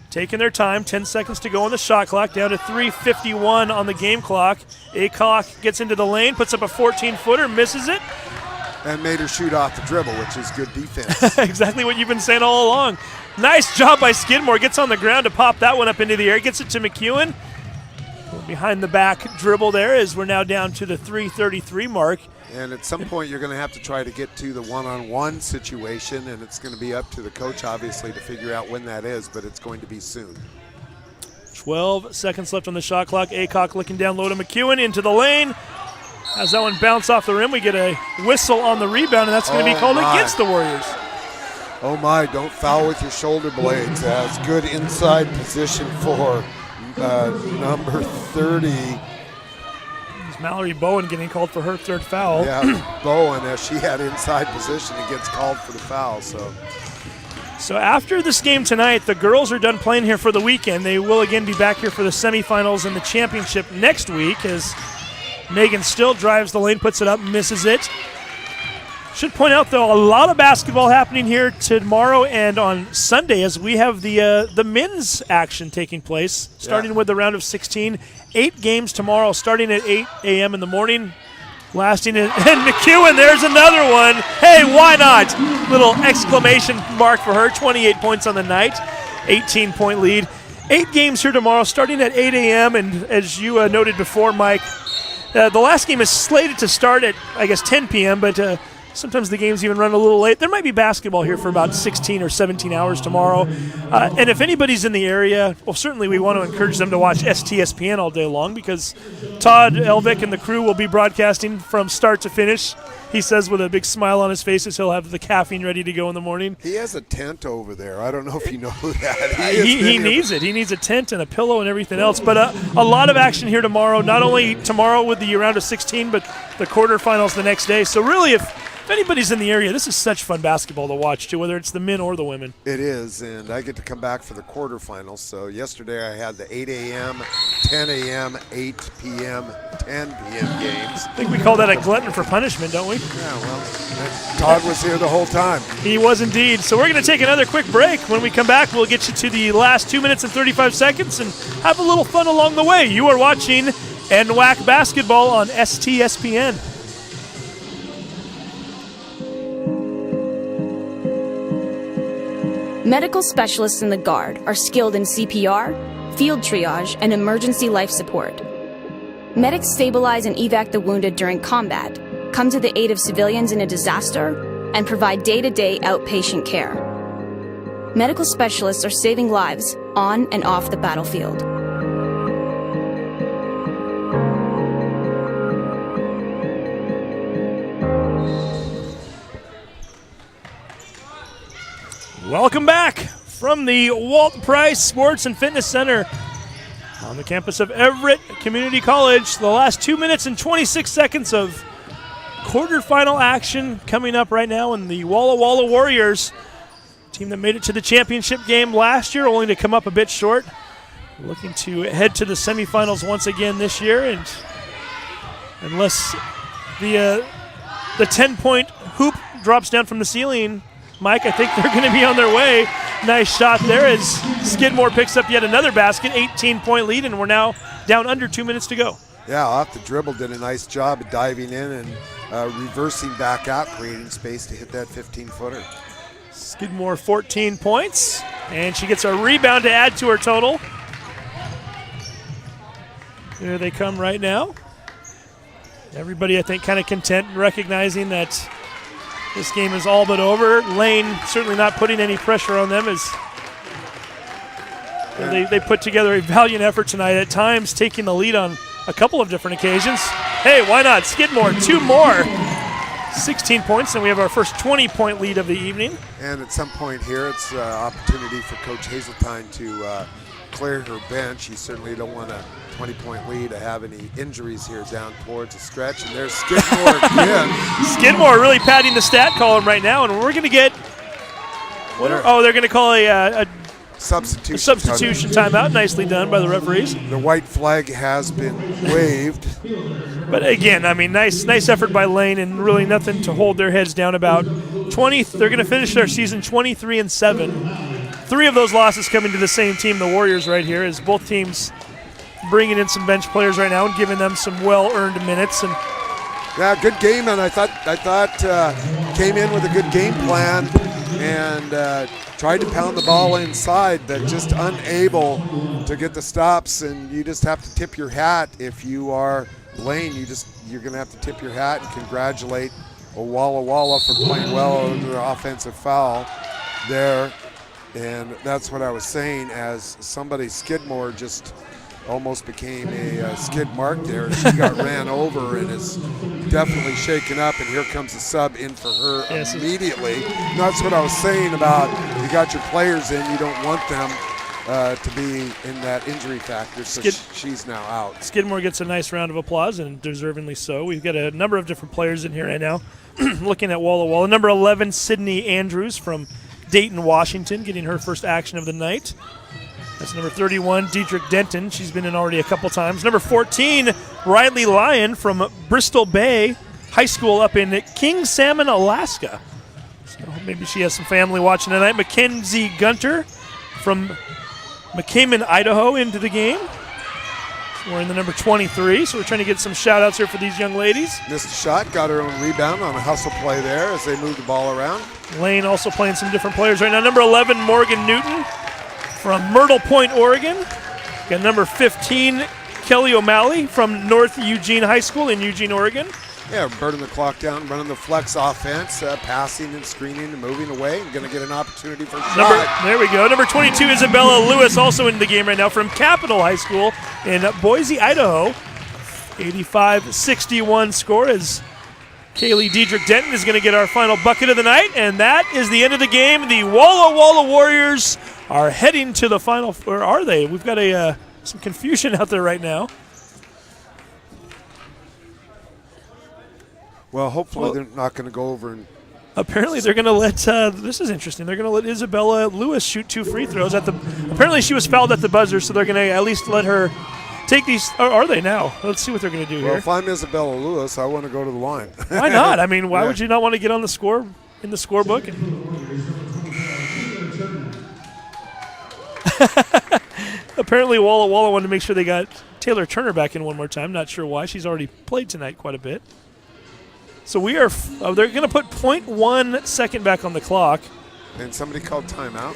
Taking their time, 10 seconds to go on the shot clock, down to 3:51 on the game clock. Aycock gets into the lane, puts up a 14-footer, misses it. And made her shoot off the dribble, which is good defense. Exactly what you've been saying all along. Nice job by Skidmore. Gets on the ground to pop that one up into the air. Gets it to McEwen. Behind the back dribble there, as we're now down to the 3:33 mark. And at some point, you're going to have to try to get to the one-on-one situation, and it's going to be up to the coach, obviously, to figure out when that is, but it's going to be soon. 12 seconds left on the shot clock. Aycock looking down low to McEwen into the lane. As that one bounce off the rim, we get a whistle on the rebound, and that's going to be called against the Warriors. Oh, my, don't foul with your shoulder blades. As good inside position for number 30. Mallory Bowen getting called for her 3rd foul. Yeah, Bowen, as she had inside position, it gets called for the foul. So after this game tonight, the girls are done playing here for the weekend. They will again be back here for the semifinals and the championship next week, as Megan still drives the lane, puts it up, misses it. Should point out, though, a lot of basketball happening here tomorrow and on Sunday, as we have the men's action taking place, starting with the round of 16. 8 games tomorrow, starting at 8 a.m. in the morning, lasting and McEwen, there's another one. Hey, why not? Little exclamation mark for her. 28 points on the night, 18-point lead. 8 games here tomorrow, starting at 8 a.m. And as you noted before, Mike, the last game is slated to start at, 10 p.m., but sometimes the games even run a little late. There might be basketball here for about 16 or 17 hours tomorrow. And if anybody's in the area, well, certainly we want to encourage them to watch STSPN all day long, because Todd Elvick and the crew will be broadcasting from start to finish. He says with a big smile on his face as he'll have the caffeine ready to go in the morning. He has a tent over there. I don't know if you know that. He needs it. He needs a tent and a pillow and everything else. But a lot of action here tomorrow, not only tomorrow with the round of 16, but the quarterfinals the next day. So really, if anybody's in the area, this is such fun basketball to watch, too, whether it's the men or the women. It is, and I get to come back for the quarterfinals. So yesterday I had the 8 a.m., 10 a.m., 8 p.m., 10 p.m. games. I think we call that a glutton for punishment, don't we? Yeah, well, Todd was here the whole time. He was indeed. So we're going to take another quick break. When we come back, we'll get you to the last 2 minutes and 35 seconds and have a little fun along the way. You are watching NWAC Basketball on STSPN. Medical specialists in the Guard are skilled in CPR, field triage, and emergency life support. Medics stabilize and evac the wounded during combat, come to the aid of civilians in a disaster, and provide day-to-day outpatient care. Medical specialists are saving lives on and off the battlefield. Welcome back from the Walt Price Sports and Fitness Center on the campus of Everett Community College. The last 2 minutes and 26 seconds of quarterfinal action coming up right now, and the Walla Walla Warriors Team that made it to the championship game last year, only to come up a bit short. Looking to head to the semifinals once again this year, and unless the 10-point hoop drops down from the ceiling, Mike, I think they're going to be on their way. Nice shot there as Skidmore picks up yet another basket, 18-point lead, and we're now down under 2 minutes to go. Yeah, off the dribble, did a nice job of diving in and reversing back out, creating space to hit that 15-footer. Skidmore 14 points, and she gets a rebound to add to her total. Here they come right now. Everybody, I think, kind of content and recognizing that this game is all but over. Lane certainly not putting any pressure on them as they put together a valiant effort tonight, at times taking the lead on a couple of different occasions. Hey, why not? Skidmore, 2 more. 16 points, and we have our first 20-point lead of the evening. And at some point here, it's an opportunity for Coach Hazeltine to clear her bench. You certainly don't want a 20-point lead to have any injuries here down towards the stretch. And there's Skidmore again. Skidmore really padding the stat column right now, and we're going to get they're going to call a substitution timeout. Nicely done by the referees. The white flag has been waved. But again, I mean, nice effort by Lane, and really nothing to hold their heads down about. 20. They're going to finish their season 23-7. 3 of those losses coming to the same team, the Warriors, right here, as both teams bringing in some bench players right now and giving them some well-earned minutes. And yeah, good game, and I thought came in with a good game plan and tried to pound the ball inside, but just unable to get the stops. And you just have to tip your hat if you are Lane. You're going to have to tip your hat and congratulate Walla Walla for playing well over the offensive foul there. And that's what I was saying, as somebody, Skidmore, just almost became a skid mark there. She got ran over and is definitely shaken up, and here comes a sub in for her immediately. And that's what I was saying about you got your players in, you don't want them to be in that injury factor, so she's now out. Skidmore gets a nice round of applause, and deservingly so. We've got a number of different players in here right now. Looking at Walla Walla, number 11, Sydney Andrews from Dayton, Washington, getting her first action of the night. That's number 31, Dietrich Denton. She's been in already a couple times. Number 14, Riley Lyon from Bristol Bay High School up in King Salmon, Alaska. So maybe she has some family watching tonight. Mackenzie Gunter from McCaman, Idaho, into the game. Wearing the number 23, so we're trying to get some shout-outs here for these young ladies. Missed a shot, got her own rebound on a hustle play there as they move the ball around. Lane also playing some different players right now. Number 11, Morgan Newton from Myrtle Point, Oregon. Got number 15, Kelly O'Malley from North Eugene High School in Eugene, Oregon. Yeah, burning the clock down, running the flex offense, passing and screening and moving away, and going to get an opportunity for a shot. There we go. Number 22, Isabella Lewis, also in the game right now from Capital High School in Boise, Idaho. 85-61 score as Kaylee Dietrich Denton is going to get our final bucket of the night, and that is the end of the game. The Walla Walla Warriors are heading to the final, or are they? We've got some confusion out there right now. Well, hopefully they're not going to go over and. Apparently they're going to let. This is interesting. They're going to let Isabella Lewis shoot 2 free throws at the. Apparently she was fouled at the buzzer, so they're going to at least let her take these. Or are they now? Let's see what they're going to do here. Well, if I'm Isabella Lewis, I want to go to the line. Why not? I mean, why would you not want to get on the score in the scorebook? Apparently Walla Walla wanted to make sure they got Taylor Turner back in one more time. Not sure why. She's already played tonight quite a bit. So we are. They're going to put 0.1 second back on the clock. And somebody called timeout.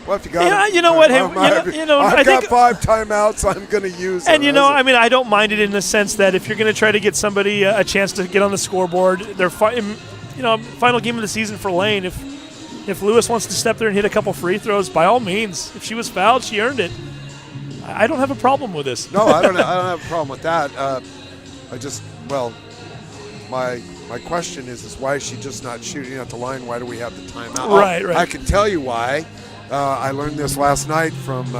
Well, if you got yeah, you know what? Hey, I've got 5 timeouts. I'm going to use. And I mean, I don't mind it in the sense that if you're going to try to get somebody a chance to get on the scoreboard, they're final game of the season for Lane. If Lewis wants to step there and hit a couple free throws, by all means. If she was fouled, she earned it. I don't have a problem with this. No, I don't have a problem with that. My question is why is she just not shooting at the line? Why do we have the timeout? Right. I can tell you why. I learned this last night from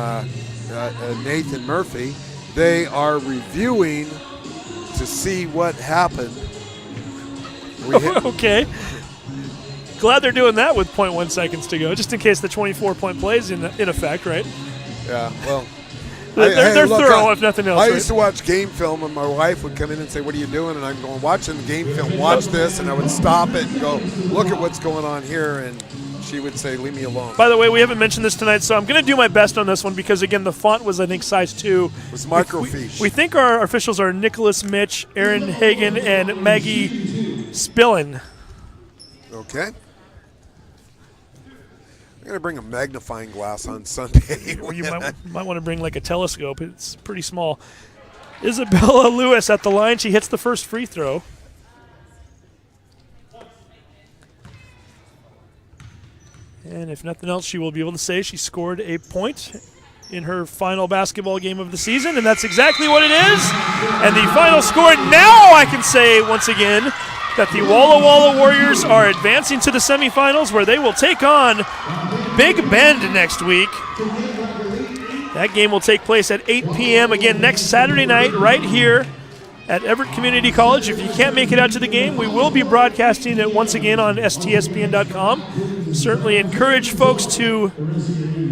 Nathan Murphy. They are reviewing to see what happened. Okay. Glad they're doing that with 0.1 seconds to go, just in case the 24-point play is in effect, right? Yeah, well. They're thorough, if nothing else. I right? used to watch game film, and my wife would come in and say, "What are you doing?" And I'm going, watching the game film, watch this, and I would stop it and go, look at what's going on here, and she would say, leave me alone. By the way, we haven't mentioned this tonight, so I'm going to do my best on this one because, again, the font was, I think, size 2. It was microfiche. We think our officials are Nicholas Mitch, Aaron Hagen, and Maggie Spillin. Okay. I'm going to bring a magnifying glass on Sunday. Well, you might want to bring like a telescope. It's pretty small. Isabella Lewis at the line. She hits the first free throw. And if nothing else, she will be able to say she scored a point in her final basketball game of the season, and that's exactly what it is. And the final score, now I can say once again that the Walla Walla Warriors are advancing to the semifinals where they will take on Big Bend next week. That game will take place at 8 p.m. again next Saturday night right here at Everett Community College. If you can't make it out to the game, we will be broadcasting it once again on STSPN.com. Certainly encourage folks to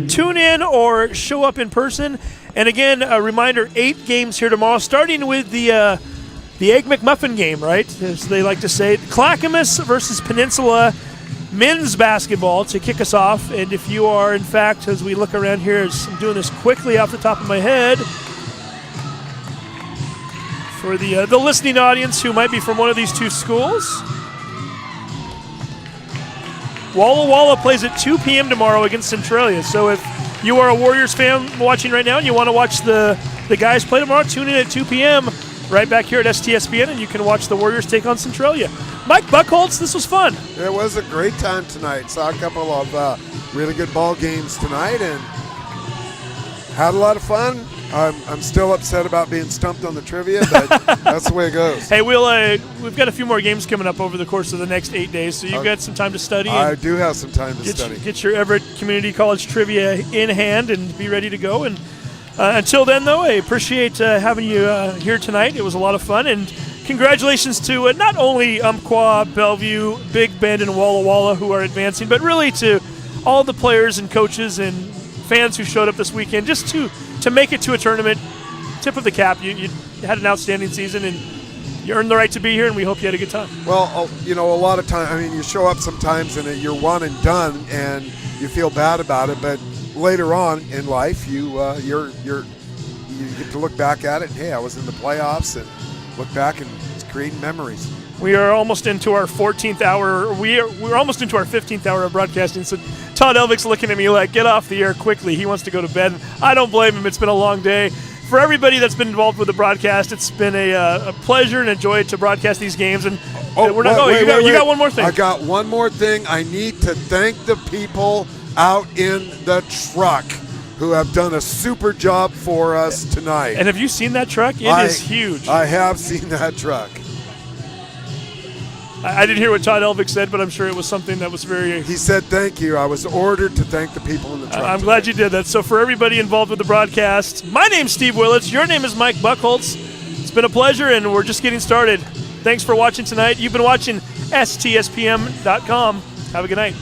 tune in or show up in person. And again, a reminder, 8 games here tomorrow, starting with the Egg McMuffin game, right? As they like to say. Clackamas versus Peninsula men's basketball to kick us off. And if you are, in fact, as we look around here, as I'm doing this quickly off the top of my head, for the listening audience who might be from one of these two schools, Walla Walla plays at 2 p.m. tomorrow against Centralia. So if you are a Warriors fan watching right now and you want to watch the guys play tomorrow, tune in at 2 p.m. right back here at STSPN, and you can watch the Warriors take on Centralia. Mike Buckholz, this was fun. It was a great time tonight. Saw a couple of really good ball games tonight and had a lot of fun. I'm still upset about being stumped on the trivia, but that's the way it goes. Hey, we've got a few more games coming up over the course of the next 8 days, so you've got some time to study. I do have some time to study. Get your Everett Community College trivia in hand and be ready to go. And until then, though, I appreciate having you here tonight. It was a lot of fun, and congratulations to not only Umpqua, Bellevue, Big Bend, and Walla Walla who are advancing, but really to all the players and coaches and fans who showed up this weekend just to make it to a tournament. Tip of the cap. You had an outstanding season, and you earned the right to be here, and we hope you had a good time. Well, a lot of time, you show up sometimes and you're one and done, and you feel bad about it, but later on in life, you get to look back at it, and hey, I was in the playoffs, and look back and it's creating memories. We are almost into our 14th hour. We're almost into our 15th hour of broadcasting. So Todd Elvick's looking at me like, get off the air quickly. He wants to go to bed. I don't blame him. It's been a long day. For everybody that's been involved with the broadcast, it's been a pleasure and a joy to broadcast these games. And you got one more thing. I got one more thing. I need to thank the people out in the truck who have done a super job for us tonight. And have you seen that truck? It is huge. I have seen that truck. I didn't hear what Todd Elvick said, but I'm sure it was something that was very... He said thank you. I was ordered to thank the people in the truck. I'm glad you did that. So for everybody involved with the broadcast, my name's Steve Willits. Your name is Mike Buckholz. It's been a pleasure, and we're just getting started. Thanks for watching tonight. You've been watching STSPN.com. Have a good night.